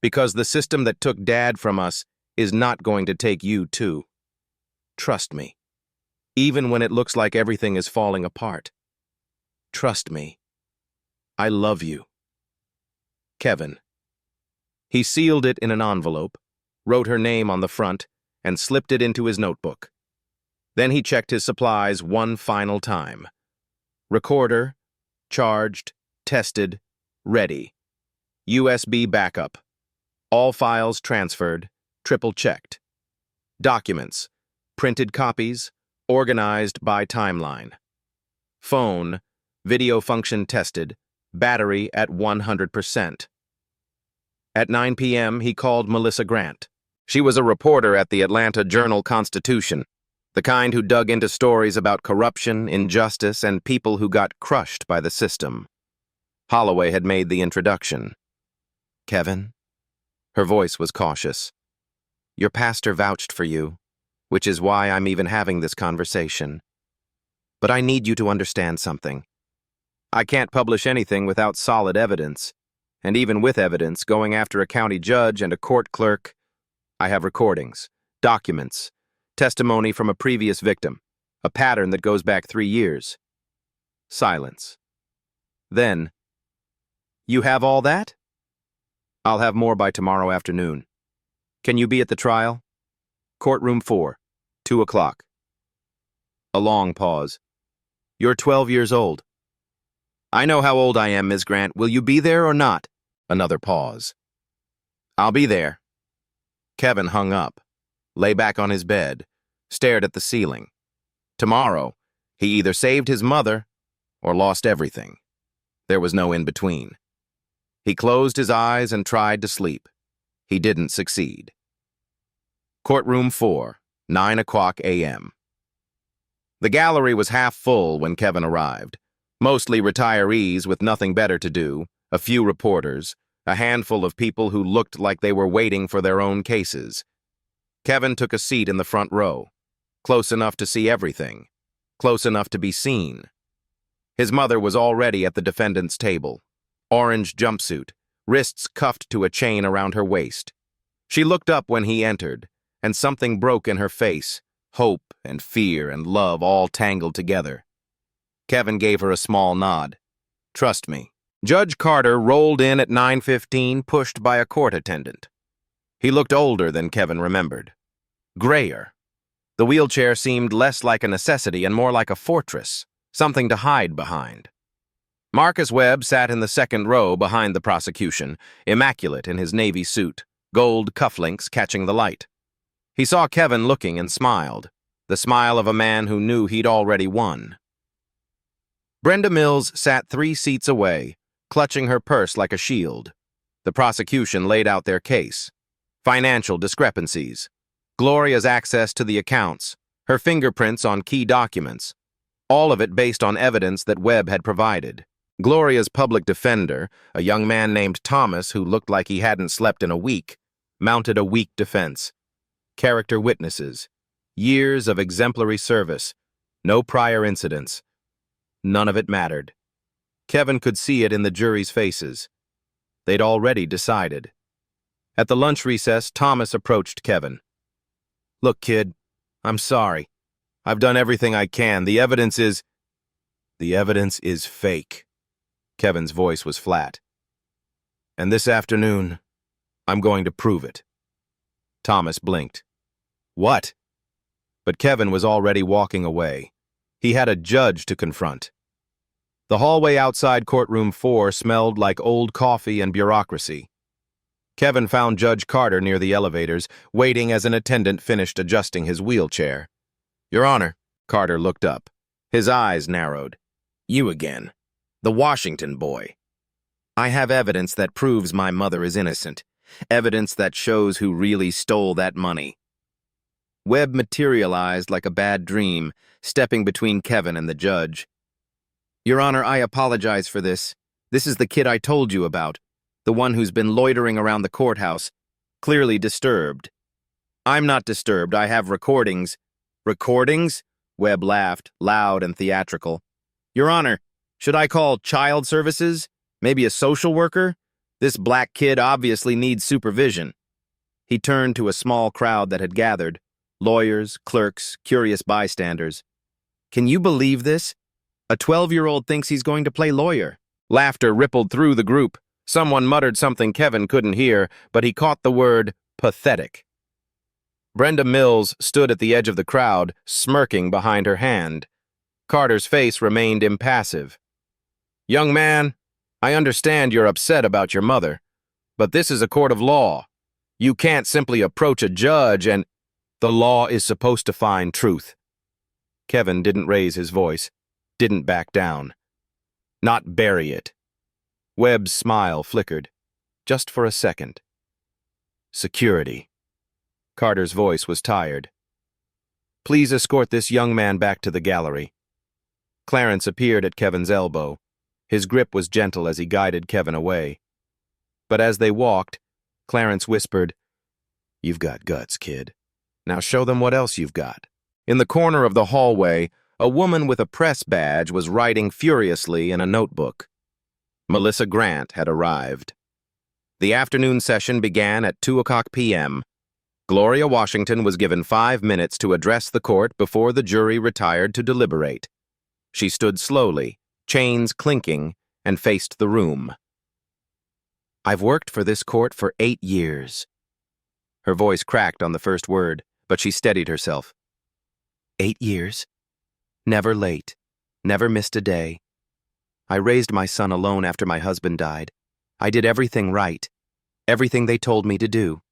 Because the system that took Dad from us is not going to take you too. Trust me. Even when it looks like everything is falling apart. Trust me. I love you. Kevin. He sealed it in an envelope, wrote her name on the front, and slipped it into his notebook. Then he checked his supplies one final time. Recorder, charged, tested, ready. USB backup. All files transferred, triple-checked. Documents, printed copies, organized by timeline. Phone, video function tested, battery at 100%. At 9 p.m., he called Melissa Grant. She was a reporter at the Atlanta Journal-Constitution, the kind who dug into stories about corruption, injustice, and people who got crushed by the system. Holloway had made the introduction. Kevin? Her voice was cautious. Your pastor vouched for you, which is why I'm even having this conversation. But I need you to understand something. I can't publish anything without solid evidence, and even with evidence, going after a county judge and a court clerk, I have recordings, documents, testimony from a previous victim, a pattern that goes back 3 years. Silence. Then, you have all that? I'll have more by tomorrow afternoon. Can you be at the trial? Courtroom 4, 2 o'clock. A long pause. You're 12 years old. I know how old I am, Ms. Grant. Will you be there or not? Another pause. I'll be there. Kevin hung up, lay back on his bed, stared at the ceiling. Tomorrow, he either saved his mother or lost everything. There was no in-between. He closed his eyes and tried to sleep. He didn't succeed. Courtroom 4, 9 o'clock a.m. The gallery was half full when Kevin arrived. Mostly retirees with nothing better to do, a few reporters, a handful of people who looked like they were waiting for their own cases. Kevin took a seat in the front row, close enough to see everything, close enough to be seen. His mother was already at the defendant's table, orange jumpsuit, wrists cuffed to a chain around her waist. She looked up when he entered, and something broke in her face, hope and fear and love all tangled together. Kevin gave her a small nod. Trust me. Judge Carter rolled in at 9:15, pushed by a court attendant. He looked older than Kevin remembered. Grayer. The wheelchair seemed less like a necessity and more like a fortress, something to hide behind. Marcus Webb sat in the second row behind the prosecution, immaculate in his navy suit, gold cufflinks catching the light. He saw Kevin looking and smiled, the smile of a man who knew he'd already won. Brenda Mills sat 3 seats away, clutching her purse like a shield. The prosecution laid out their case. Financial discrepancies, Gloria's access to the accounts, her fingerprints on key documents, all of it based on evidence that Webb had provided. Gloria's public defender, a young man named Thomas who looked like he hadn't slept in a week, mounted a weak defense. Character witnesses, years of exemplary service, no prior incidents. None of it mattered. Kevin could see it in the jury's faces. They'd already decided. At the lunch recess, Thomas approached Kevin. "Look, kid, I'm sorry. I've done everything I can. The evidence is fake." Kevin's voice was flat. "And this afternoon, I'm going to prove it." Thomas blinked. "What?" But Kevin was already walking away. He had a judge to confront. The hallway outside courtroom 4 smelled like old coffee and bureaucracy. Kevin found Judge Carter near the elevators, waiting as an attendant finished adjusting his wheelchair. "Your Honor," Carter looked up. His eyes narrowed. "You again. The Washington boy. I have evidence that proves my mother is innocent. Evidence that shows who really stole that money." Webb materialized like a bad dream, stepping between Kevin and the judge. "Your Honor, I apologize for this. This is the kid I told you about, the one who's been loitering around the courthouse, clearly disturbed." "I'm not disturbed. I have recordings." "Recordings?" Webb laughed, loud and theatrical. "Your Honor, should I call child services? Maybe a social worker? This black kid obviously needs supervision." He turned to a small crowd that had gathered, lawyers, clerks, curious bystanders. "Can you believe this? A 12-year-old thinks he's going to play lawyer." Laughter rippled through the group. Someone muttered something Kevin couldn't hear, but he caught the word pathetic. Brenda Mills stood at the edge of the crowd, smirking behind her hand. Carter's face remained impassive. "Young man, I understand you're upset about your mother, but this is a court of law. You can't simply approach a judge and— The law is supposed to find truth." Kevin didn't raise his voice, didn't back down. "Not bury it." Webb's smile flickered, just for a second. "Security." Carter's voice was tired. "Please escort this young man back to the gallery." Clarence appeared at Kevin's elbow. His grip was gentle as he guided Kevin away. But as they walked, Clarence whispered, "You've got guts, kid. Now show them what else you've got." In the corner of the hallway, a woman with a press badge was writing furiously in a notebook. Melissa Grant had arrived. The afternoon session began at 2:00 p.m. Gloria Washington was given 5 minutes to address the court before the jury retired to deliberate. She stood slowly, chains clinking, and faced the room. "I've worked for this court for 8 years. Her voice cracked on the first word, but she steadied herself. 8 years. Never late. Never missed a day. I raised my son alone after my husband died. I did everything right. Everything they told me to do."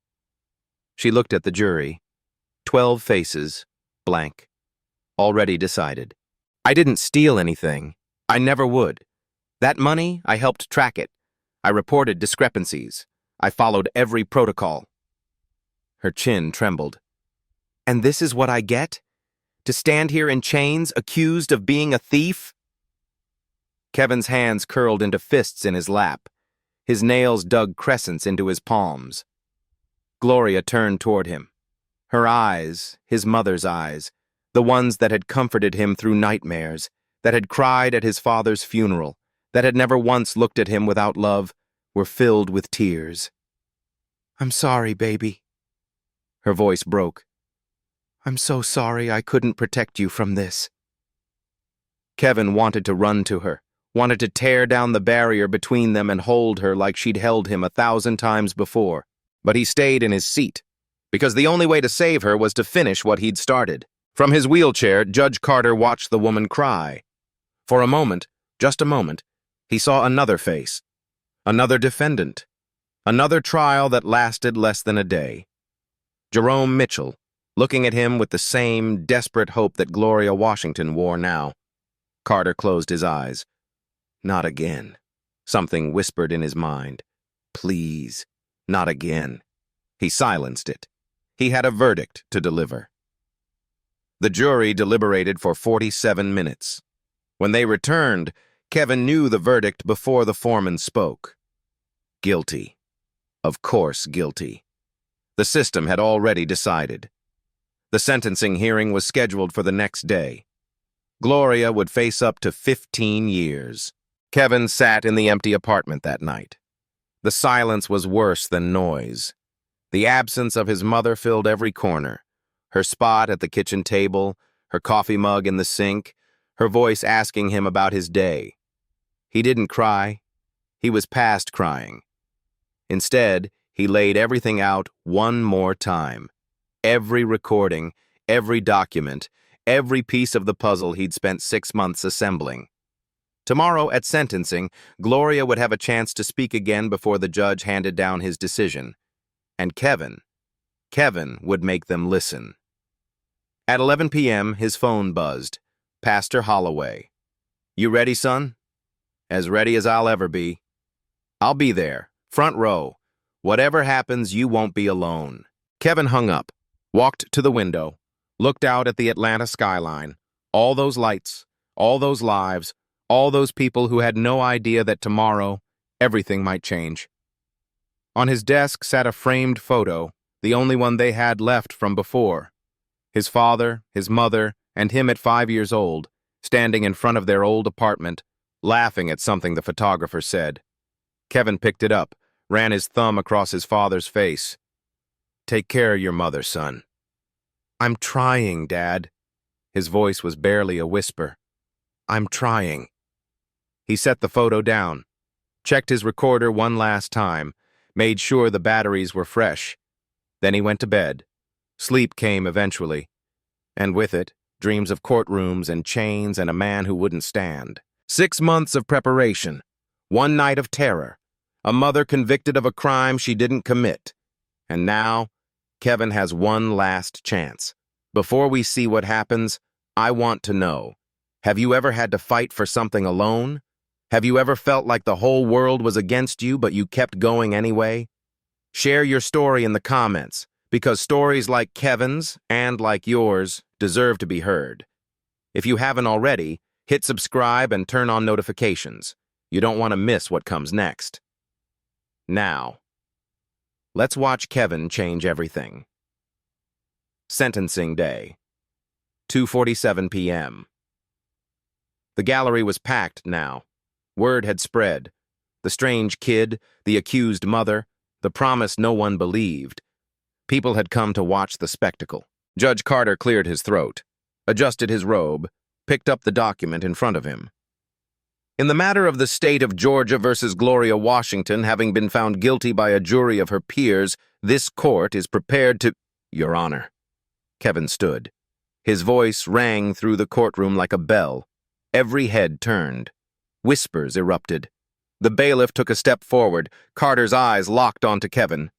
She looked at the jury. 12 faces, blank. Already decided. "I didn't steal anything. I never would. That money, I helped track it. I reported discrepancies. I followed every protocol." Her chin trembled. "And this is what I get? To stand here in chains, accused of being a thief?" Kevin's hands curled into fists in his lap. His nails dug crescents into his palms. Gloria turned toward him. Her eyes, his mother's eyes, the ones that had comforted him through nightmares, that had cried at his father's funeral, that had never once looked at him without love, were filled with tears. "I'm sorry, baby." Her voice broke. "I'm so sorry I couldn't protect you from this." Kevin wanted to run to her, wanted to tear down the barrier between them and hold her like she'd held him 1,000 times before. But he stayed in his seat, because the only way to save her was to finish what he'd started. From his wheelchair, Judge Carter watched the woman cry. For a moment, just a moment, he saw another face, another defendant, another trial that lasted less than a day. Jerome Mitchell, looking at him with the same desperate hope that Gloria Washington wore now. Carter closed his eyes. Not again. Something whispered in his mind. Please, not again. He silenced it. He had a verdict to deliver. The jury deliberated for 47 minutes. When they returned, Kevin knew the verdict before the foreman spoke. Guilty. Of course, guilty. The system had already decided. The sentencing hearing was scheduled for the next day. Gloria would face up to 15 years. Kevin sat in the empty apartment that night. The silence was worse than noise. The absence of his mother filled every corner. Her spot at the kitchen table, her coffee mug in the sink, her voice asking him about his day. He didn't cry. He was past crying. Instead, he laid everything out one more time. Every recording, every document, every piece of the puzzle he'd spent 6 months assembling. Tomorrow at sentencing, Gloria would have a chance to speak again before the judge handed down his decision. And Kevin would make them listen. At 11 p.m., his phone buzzed. Pastor Holloway. You ready, son? As ready as I'll ever be. I'll be there, front row. Whatever happens, you won't be alone. Kevin hung up, walked to the window, looked out at the Atlanta skyline. All those lights, all those lives, all those people who had no idea that tomorrow, everything might change. On his desk sat a framed photo, the only one they had left from before. His father, his mother, and him at 5 years old, standing in front of their old apartment, laughing at something the photographer said. Kevin picked it up, ran his thumb across his father's face. Take care of your mother, son. I'm trying, Dad. His voice was barely a whisper. I'm trying. He set the photo down, checked his recorder one last time, made sure the batteries were fresh. Then he went to bed. Sleep came eventually, and with it, dreams of courtrooms and chains and a man who wouldn't stand. 6 months of preparation, one night of terror, a mother convicted of a crime she didn't commit. And now, Kevin has one last chance. Before we see what happens, I want to know, have you ever had to fight for something alone? Have you ever felt like the whole world was against you, but you kept going anyway? Share your story in the comments, because stories like Kevin's and like yours deserve to be heard. If you haven't already, hit subscribe and turn on notifications. You don't want to miss what comes next. Now, let's watch Kevin change everything. Sentencing day, 2:47 p.m. The gallery was packed now. Word had spread. The strange kid, the accused mother, the promise no one believed. People had come to watch the spectacle. Judge Carter cleared his throat, adjusted his robe, picked up the document in front of him. In the matter of the state of Georgia versus Gloria Washington having been found guilty by a jury of her peers, this court is prepared to— Your Honor. Kevin stood. His voice rang through the courtroom like a bell. Every head turned. Whispers erupted. The bailiff took a step forward. Carter's eyes locked onto Kevin.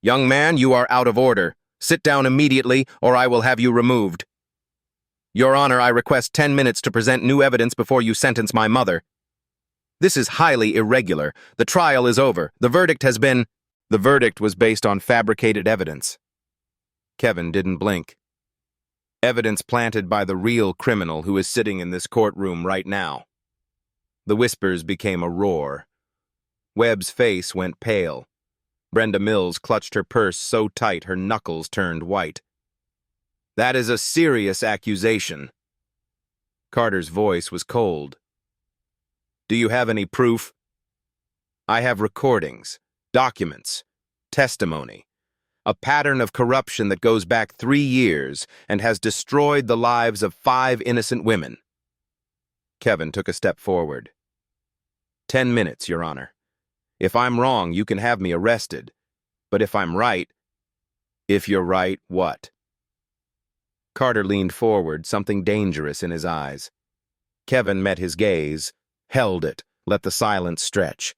Young man, you are out of order. Sit down immediately, or I will have you removed. Your Honor, I request 10 minutes to present new evidence before you sentence my mother. This is highly irregular. The trial is over. The verdict has been— The verdict was based on fabricated evidence. Kevin didn't blink. Evidence planted by the real criminal who is sitting in this courtroom right now. The whispers became a roar. Webb's face went pale. Brenda Mills clutched her purse so tight her knuckles turned white. That is a serious accusation. Carter's voice was cold. Do you have any proof? I have recordings, documents, testimony, a pattern of corruption that goes back 3 years and has destroyed the lives of 5 innocent women. Kevin took a step forward. 10 minutes, Your Honor. If I'm wrong, you can have me arrested. But if I'm right— If you're right, what? Carter leaned forward, something dangerous in his eyes. Kevin met his gaze, held it, let the silence stretch.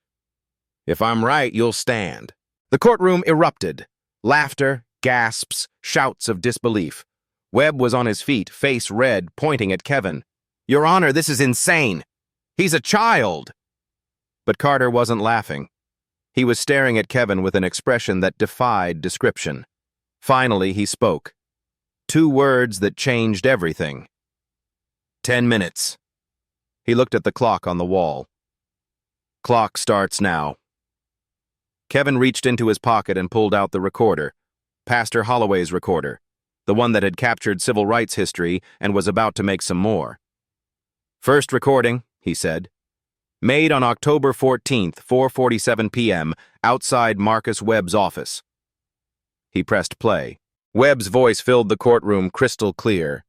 "If I'm right, you'll stand." The courtroom erupted. Laughter, gasps, shouts of disbelief. Webb was on his feet, face red, pointing at Kevin. "Your Honor, this is insane! He's a child!" But Carter wasn't laughing. He was staring at Kevin with an expression that defied description. Finally, he spoke. 2 words that changed everything. 10 minutes. He looked at the clock on the wall. "Clock starts now." Kevin reached into his pocket and pulled out the recorder, Pastor Holloway's recorder, the one that had captured civil rights history and was about to make some more. "First recording," he said. "Made on October 14th, 4:47 p.m., outside Marcus Webb's office." He pressed play. Webb's voice filled the courtroom crystal clear.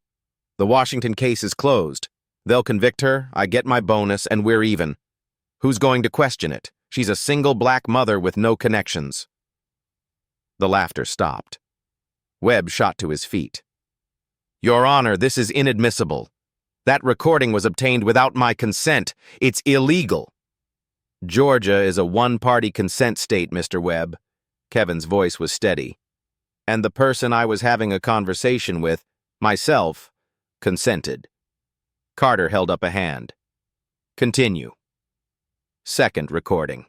"The Washington case is closed. They'll convict her, I get my bonus, and we're even. Who's going to question it? She's a single black mother with no connections." The laughter stopped. Webb shot to his feet. "Your Honor, this is inadmissible. That recording was obtained without my consent. It's illegal." "Georgia is a one-party consent state, Mr. Webb." Kevin's voice was steady. "And the person I was having a conversation with, myself, consented." Carter held up a hand. "Continue." Second recording.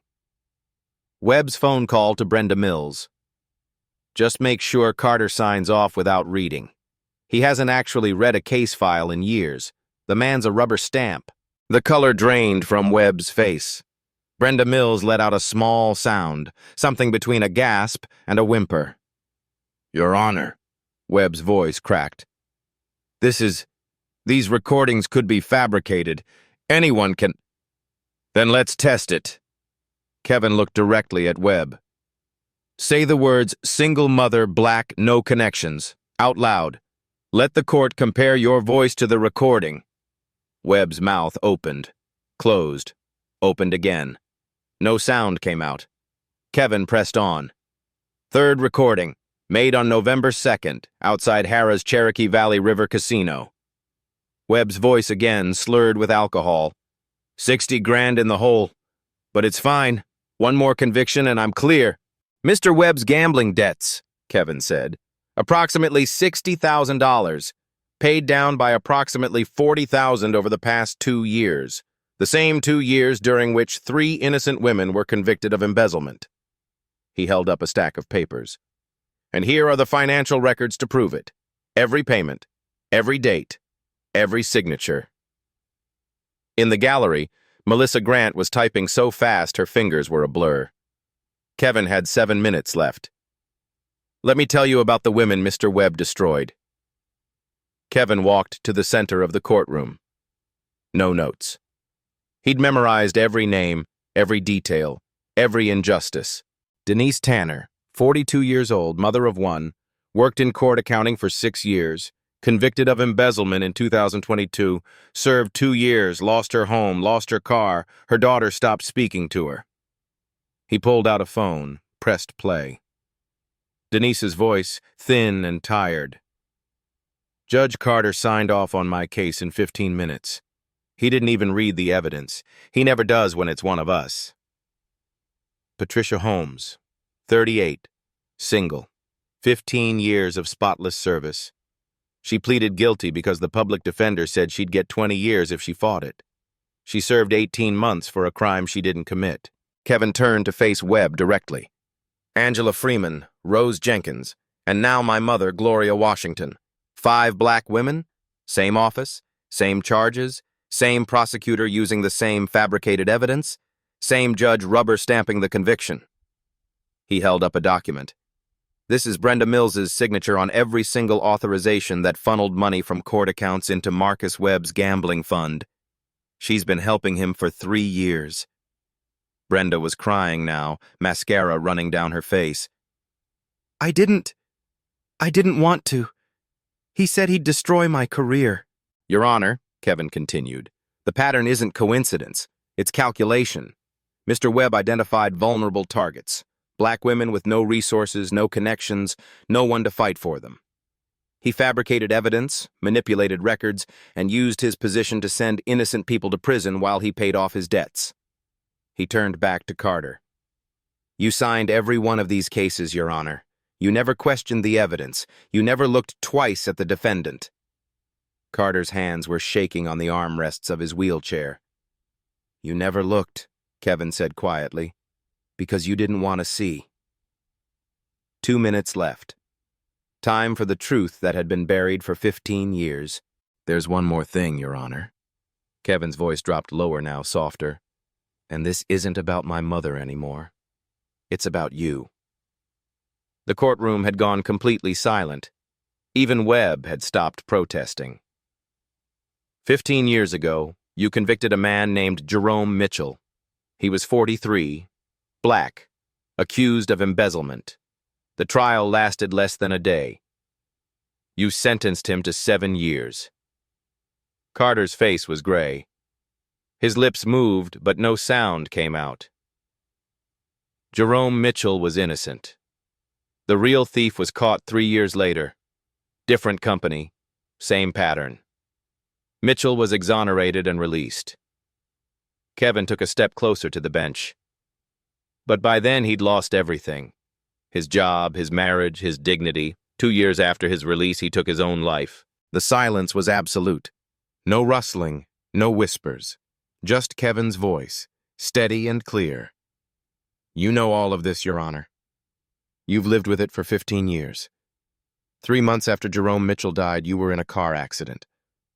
Webb's phone call to Brenda Mills. "Just make sure Carter signs off without reading. He hasn't actually read a case file in years. The man's a rubber stamp." The color drained from Webb's face. Brenda Mills let out a small sound, something between a gasp and a whimper. "Your Honor," Webb's voice cracked. These recordings could be fabricated. Anyone can—" "Then let's test it." Kevin looked directly at Webb. "Say the words, 'single mother, black, no connections,' out loud. Let the court compare your voice to the recording." Webb's mouth opened, closed, opened again. No sound came out. Kevin pressed on. "Third recording, made on November 2nd, outside Harrah's Cherokee Valley River Casino." Webb's voice again, slurred with alcohol. "60 grand in the hole. But it's fine. One more conviction and I'm clear." "Mr. Webb's gambling debts," Kevin said. "Approximately $60,000, paid down by approximately $40,000 over the past 2 years. The same 2 years during which 3 innocent women were convicted of embezzlement." He held up a stack of papers. "And here are the financial records to prove it. Every payment, every date, every signature." In the gallery, Melissa Grant was typing so fast her fingers were a blur. Kevin had 7 minutes left. "Let me tell you about the women Mr. Webb destroyed." Kevin walked to the center of the courtroom. No notes. He'd memorized every name, every detail, every injustice. Denise Tanner, 42 years old, mother of 1, worked in court accounting for 6 years, convicted of embezzlement in 2022, served 2 years, lost her home, lost her car, her daughter stopped speaking to her. He pulled out a phone, pressed play. Denise's voice, thin and tired. "Judge Carter signed off on my case in 15 minutes. He didn't even read the evidence. He never does when it's one of us." Patricia Holmes, 38, single, 15 years of spotless service. She pleaded guilty because the public defender said she'd get 20 years if she fought it. She served 18 months for a crime she didn't commit. Kevin turned to face Webb directly. "Angela Freeman, Rose Jenkins, and now my mother, Gloria Washington. 5 black women, same office, same charges, same prosecutor using the same fabricated evidence, same judge rubber stamping the conviction." He held up a document. "This is Brenda Mills's signature on every single authorization that funneled money from court accounts into Marcus Webb's gambling fund. She's been helping him for 3 years. Brenda was crying now, mascara running down her face. I didn't want to. He said he'd destroy my career." "Your Honor," Kevin continued, "the pattern isn't coincidence. It's calculation. Mr. Webb identified vulnerable targets. Black women with no resources, no connections, no one to fight for them. He fabricated evidence, manipulated records, and used his position to send innocent people to prison while he paid off his debts. He turned back to Carter. You signed every one of these cases, Your Honor. You never questioned the evidence. You never looked twice at the defendant. Carter's hands were shaking on the armrests of his wheelchair. You never looked, Kevin said quietly, because you didn't want to see. 2 minutes left. Time for the truth that had been buried for 15 years. There's one more thing, Your Honor. Kevin's voice dropped lower now, softer. And this isn't about my mother anymore. It's about you. The courtroom had gone completely silent. Even Webb had stopped protesting. 15 years ago, you convicted a man named Jerome Mitchell. He was 43, black, accused of embezzlement. The trial lasted less than a day. You sentenced him to 7 years. Carter's face was gray. His lips moved, but no sound came out. Jerome Mitchell was innocent. The real thief was caught 3 years later. Different company, same pattern. Mitchell was exonerated and released. Kevin took a step closer to the bench. But by then he'd lost everything. His job, his marriage, his dignity. 2 years after his release, he took his own life. The silence was absolute. No rustling, no whispers. Just Kevin's voice, steady and clear. You know all of this, Your Honor. You've lived with it for 15 years. 3 months after Jerome Mitchell died, you were in a car accident.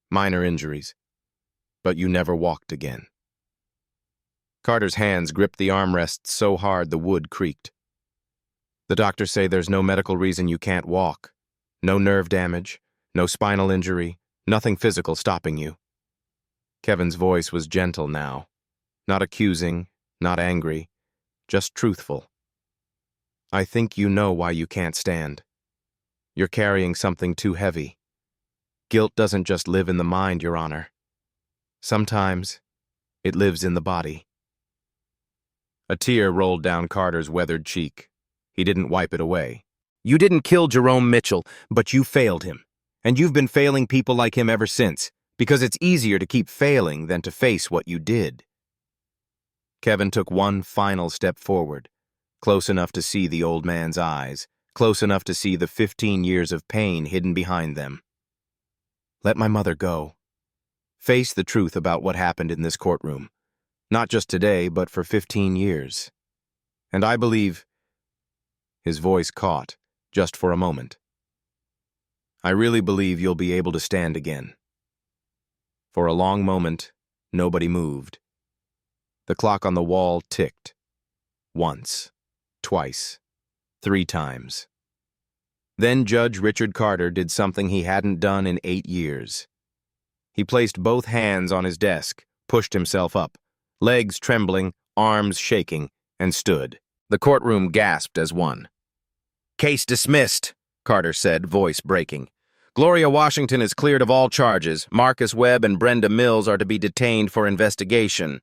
Minor injuries. But you never walked again. Carter's hands gripped the armrests so hard the wood creaked. The doctors say there's no medical reason you can't walk. No nerve damage, no spinal injury, nothing physical stopping you. Kevin's voice was gentle now. Not accusing, not angry, just truthful. I think you know why you can't stand. You're carrying something too heavy. Guilt doesn't just live in the mind, Your Honor. Sometimes, it lives in the body. A tear rolled down Carter's weathered cheek. He didn't wipe it away. You didn't kill Jerome Mitchell, but you failed him. And you've been failing people like him ever since, because it's easier to keep failing than to face what you did. Kevin took one final step forward, close enough to see the old man's eyes, close enough to see the 15 years of pain hidden behind them. Let my mother go. Face the truth about what happened in this courtroom. Not just today, but for 15 years. And I believe... His voice caught, just for a moment. I really believe you'll be able to stand again. For a long moment, nobody moved. The clock on the wall ticked. Once, twice, 3 times. Then Judge Richard Carter did something he hadn't done in 8 years. He placed both hands on his desk, pushed himself up, legs trembling, arms shaking, and stood. The courtroom gasped as one. Case dismissed, Carter said, voice breaking. Gloria Washington is cleared of all charges. Marcus Webb and Brenda Mills are to be detained for investigation.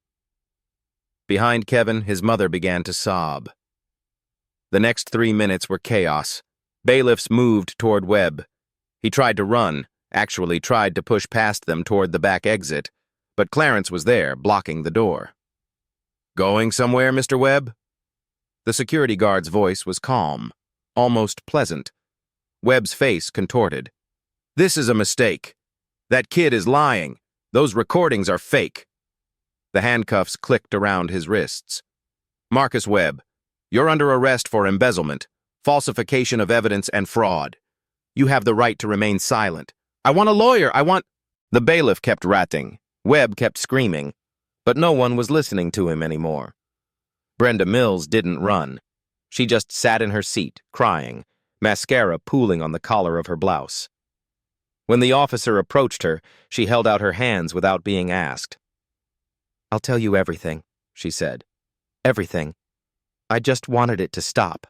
Behind Kevin, his mother began to sob. The next 3 minutes were chaos. Bailiffs moved toward Webb. He tried to run, actually tried to push past them toward the back exit, but Clarence was there, blocking the door. Going somewhere, Mr. Webb? The security guard's voice was calm, almost pleasant. Webb's face contorted. This is a mistake. That kid is lying. Those recordings are fake. The handcuffs clicked around his wrists. Marcus Webb, you're under arrest for embezzlement, falsification of evidence, and fraud. You have the right to remain silent. I want a lawyer, I want... The bailiff kept ratting. Webb kept screaming. But no one was listening to him anymore. Brenda Mills didn't run. She just sat in her seat, crying, mascara pooling on the collar of her blouse. When the officer approached her, she held out her hands without being asked. I'll tell you everything, she said. Everything. I just wanted it to stop.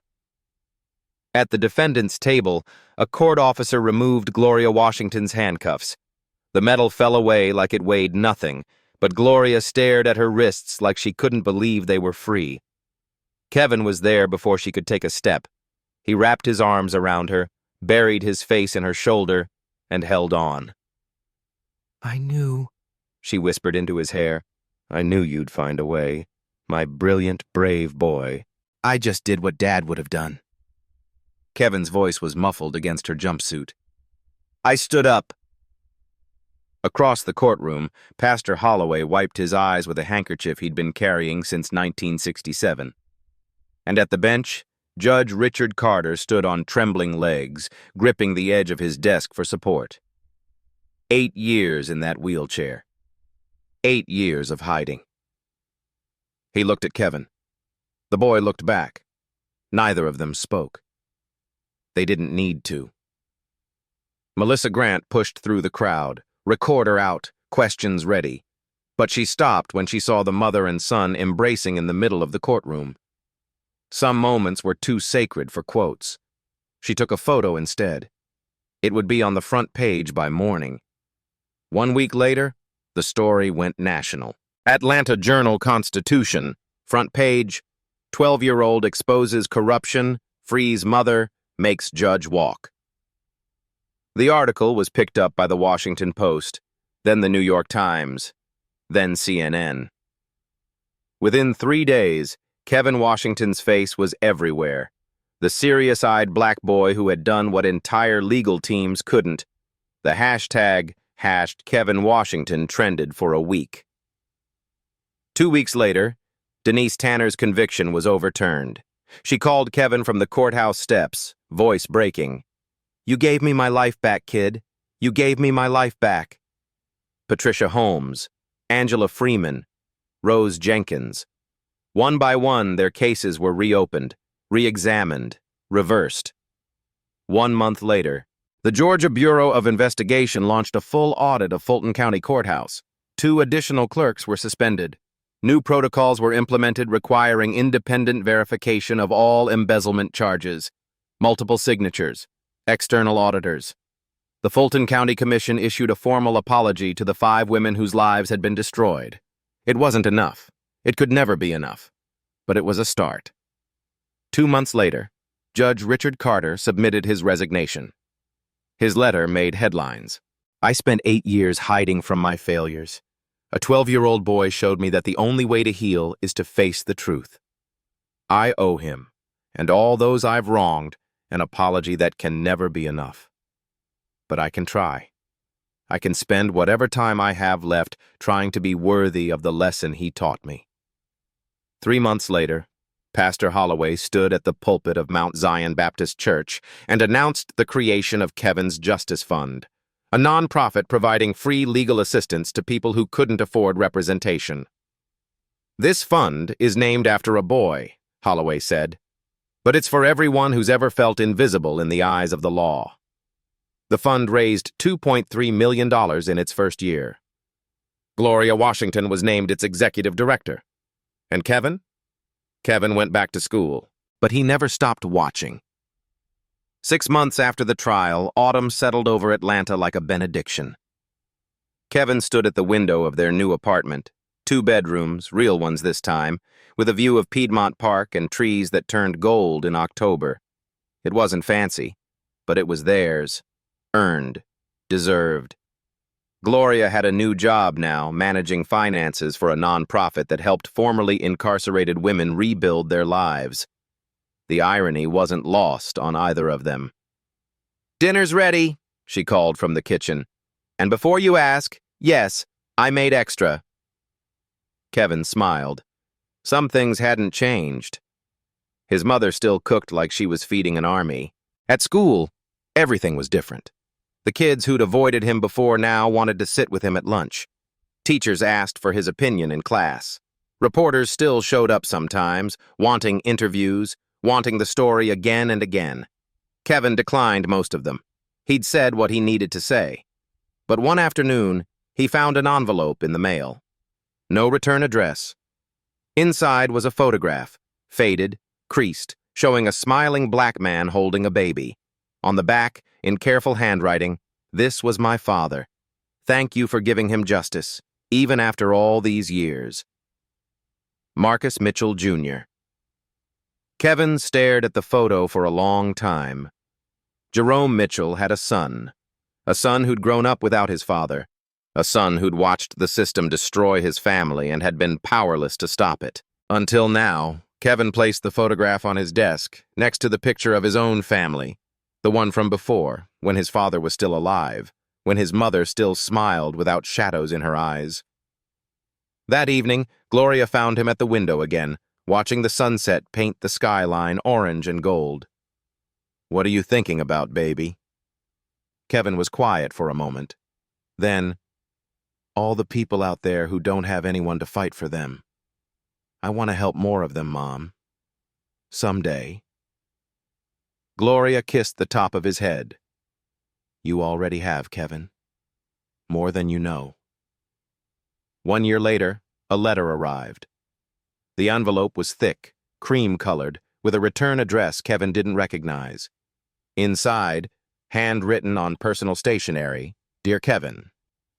At the defendant's table, a court officer removed Gloria Washington's handcuffs. The metal fell away like it weighed nothing, but Gloria stared at her wrists like she couldn't believe they were free. Kevin was there before she could take a step. He wrapped his arms around her, buried his face in her shoulder, and held on. "I knew," she whispered into his hair. "I knew you'd find a way. My brilliant, brave boy." I just did what Dad would have done. Kevin's voice was muffled against her jumpsuit. I stood up. Across the courtroom, Pastor Holloway wiped his eyes with a handkerchief he'd been carrying since 1967. And at the bench, Judge Richard Carter stood on trembling legs, gripping the edge of his desk for support. 8 years in that wheelchair. 8 years of hiding. He looked at Kevin. The boy looked back. Neither of them spoke. They didn't need to. Melissa Grant pushed through the crowd, recorder out, questions ready. But she stopped when she saw the mother and son embracing in the middle of the courtroom. Some moments were too sacred for quotes. She took a photo instead. It would be on the front page by morning. 1 week later, the story went national. Atlanta Journal-Constitution, front page, 12-year-old exposes corruption, frees mother, makes judge walk. The article was picked up by the Washington Post, then the New York Times, then CNN. Within 3 days, Kevin Washington's face was everywhere. The serious-eyed black boy who had done what entire legal teams couldn't. The hashtag #KevinWashington trended for a week. 2 weeks later, Denise Tanner's conviction was overturned. She called Kevin from the courthouse steps, voice breaking. "You gave me my life back, kid. You gave me my life back." Patricia Holmes, Angela Freeman, Rose Jenkins. One by one, their cases were reopened, re-examined, reversed. 1 month later, the Georgia Bureau of Investigation launched a full audit of Fulton County Courthouse. 2 additional clerks were suspended. New protocols were implemented requiring independent verification of all embezzlement charges, multiple signatures, external auditors. The Fulton County Commission issued a formal apology to the 5 women whose lives had been destroyed. It wasn't enough. It could never be enough. But it was a start. 2 months later, Judge Richard Carter submitted his resignation. His letter made headlines. "I spent 8 years hiding from my failures. A 12-year-old boy showed me that the only way to heal is to face the truth. I owe him, and all those I've wronged, an apology that can never be enough. But I can try. I can spend whatever time I have left trying to be worthy of the lesson he taught me." 3 months later, Pastor Holloway stood at the pulpit of Mount Zion Baptist Church and announced the creation of Kevin's Justice Fund, a nonprofit providing free legal assistance to people who couldn't afford representation. "This fund is named after a boy," Holloway said, "but it's for everyone who's ever felt invisible in the eyes of the law." The fund raised $2.3 million in its first year. Gloria Washington was named its executive director. And Kevin? Kevin went back to school, but he never stopped watching. 6 months after the trial, autumn settled over Atlanta like a benediction. Kevin stood at the window of their new apartment, 2 bedrooms, real ones this time, with a view of Piedmont Park and trees that turned gold in October. It wasn't fancy, but it was theirs, earned, deserved. Gloria had a new job now, managing finances for a nonprofit that helped formerly incarcerated women rebuild their lives. The irony wasn't lost on either of them. "Dinner's ready," she called from the kitchen. "And before you ask, yes, I made extra." Kevin smiled. Some things hadn't changed. His mother still cooked like she was feeding an army. At school, everything was different. The kids who'd avoided him before now wanted to sit with him at lunch. Teachers asked for his opinion in class. Reporters still showed up sometimes, wanting interviews, wanting the story again and again. Kevin declined most of them. He'd said what he needed to say. But one afternoon, he found an envelope in the mail. No return address. Inside was a photograph, faded, creased, showing a smiling black man holding a baby. On the back, in careful handwriting, "This was my father. Thank you for giving him justice, even after all these years. Marcus Mitchell, Jr." Kevin stared at the photo for a long time. Jerome Mitchell had a son who'd grown up without his father, a son who'd watched the system destroy his family and had been powerless to stop it. Until now, Kevin placed the photograph on his desk, next to the picture of his own family, the one from before, when his father was still alive, when his mother still smiled without shadows in her eyes. That evening, Gloria found him at the window again, watching the sunset paint the skyline orange and gold. "What are you thinking about, baby?" Kevin was quiet for a moment. Then, "All the people out there who don't have anyone to fight for them. I want to help more of them, Mom. Someday." Gloria kissed the top of his head. "You already have, Kevin. More than you know." 1 year later, a letter arrived. The envelope was thick, cream-colored, with a return address Kevin didn't recognize. Inside, handwritten on personal stationery, "Dear Kevin,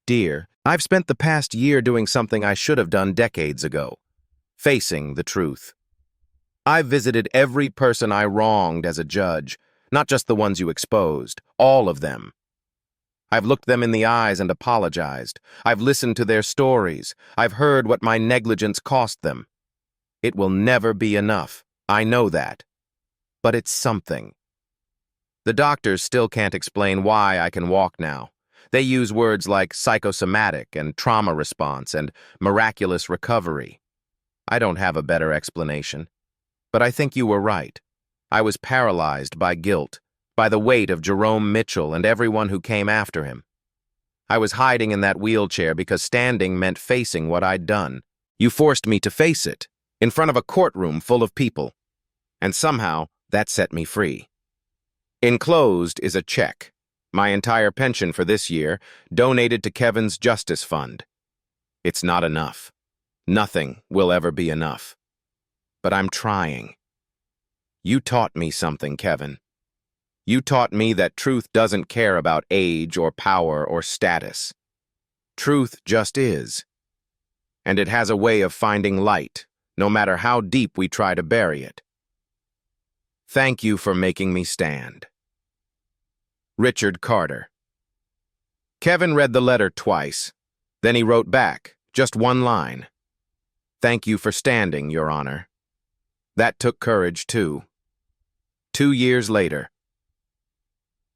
Dear, I've spent the past year doing something I should have done decades ago. Facing the truth. I've visited every person I wronged as a judge, not just the ones you exposed, all of them. I've looked them in the eyes and apologized. I've listened to their stories. I've heard what my negligence cost them. It will never be enough. I know that. But it's something. The doctors still can't explain why I can walk now. They use words like psychosomatic and trauma response and miraculous recovery. I don't have a better explanation. But I think you were right. I was paralyzed by guilt, by the weight of Jerome Mitchell and everyone who came after him. I was hiding in that wheelchair because standing meant facing what I'd done. You forced me to face it, in front of a courtroom full of people. And somehow, that set me free. Enclosed is a check. My entire pension for this year, donated to Kevin's Justice Fund. It's not enough. Nothing will ever be enough. But I'm trying. You taught me something, Kevin. You taught me that truth doesn't care about age or power or status. Truth just is. And it has a way of finding light, no matter how deep we try to bury it. Thank you for making me stand. Richard Carter. Kevin read the letter twice. Then he wrote back, just one line. Thank you for standing, Your Honor. That took courage, too. 2 years later.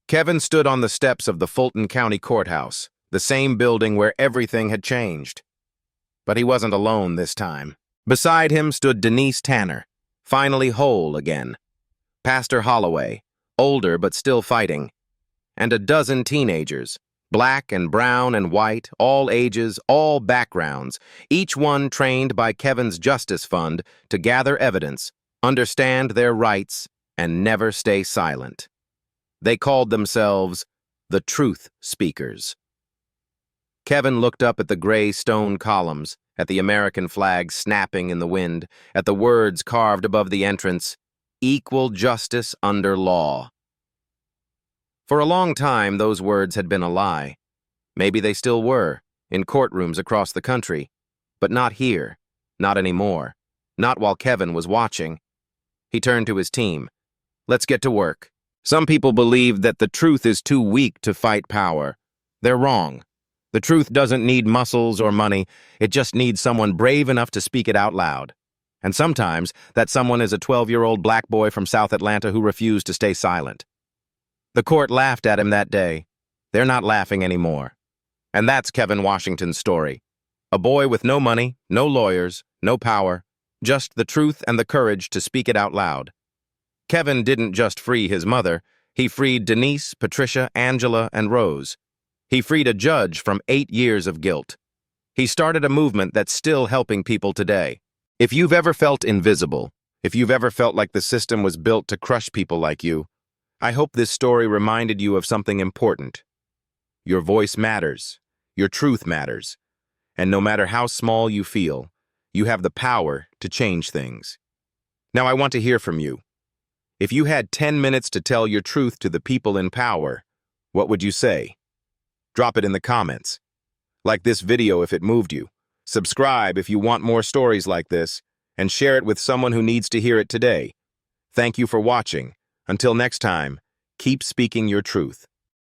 Kevin stood on the steps of the Fulton County Courthouse, the same building where everything had changed. But he wasn't alone this time. Beside him stood Denise Tanner, finally whole again. Pastor Holloway, older but still fighting. And a dozen teenagers, black and brown and white, all ages, all backgrounds, each one trained by Kevin's Justice Fund to gather evidence, understand their rights, and never stay silent. They called themselves the Truth Speakers. Kevin looked up at the gray stone columns, at the American flag snapping in the wind, at the words carved above the entrance, "Equal justice under law." For a long time, those words had been a lie. Maybe they still were, in courtrooms across the country. But not here, not anymore, not while Kevin was watching. He turned to his team. Let's get to work. Some people believe that the truth is too weak to fight power. They're wrong. The truth doesn't need muscles or money. It just needs someone brave enough to speak it out loud. And sometimes, that someone is a 12-year-old black boy from South Atlanta who refused to stay silent. The court laughed at him that day. They're not laughing anymore. And that's Kevin Washington's story. A boy with no money, no lawyers, no power, just the truth and the courage to speak it out loud. Kevin didn't just free his mother. He freed Denise, Patricia, Angela, and Rose. He freed a judge from 8 years of guilt. He started a movement that's still helping people today. If you've ever felt invisible, if you've ever felt like the system was built to crush people like you, I hope this story reminded you of something important. Your voice matters. Your truth matters. And no matter how small you feel, you have the power to change things. Now I want to hear from you. If you had 10 minutes to tell your truth to the people in power, what would you say? Drop it in the comments. Like this video if it moved you. Subscribe if you want more stories like this, and share it with someone who needs to hear it today. Thank you for watching. Until next time, Keep speaking your truth.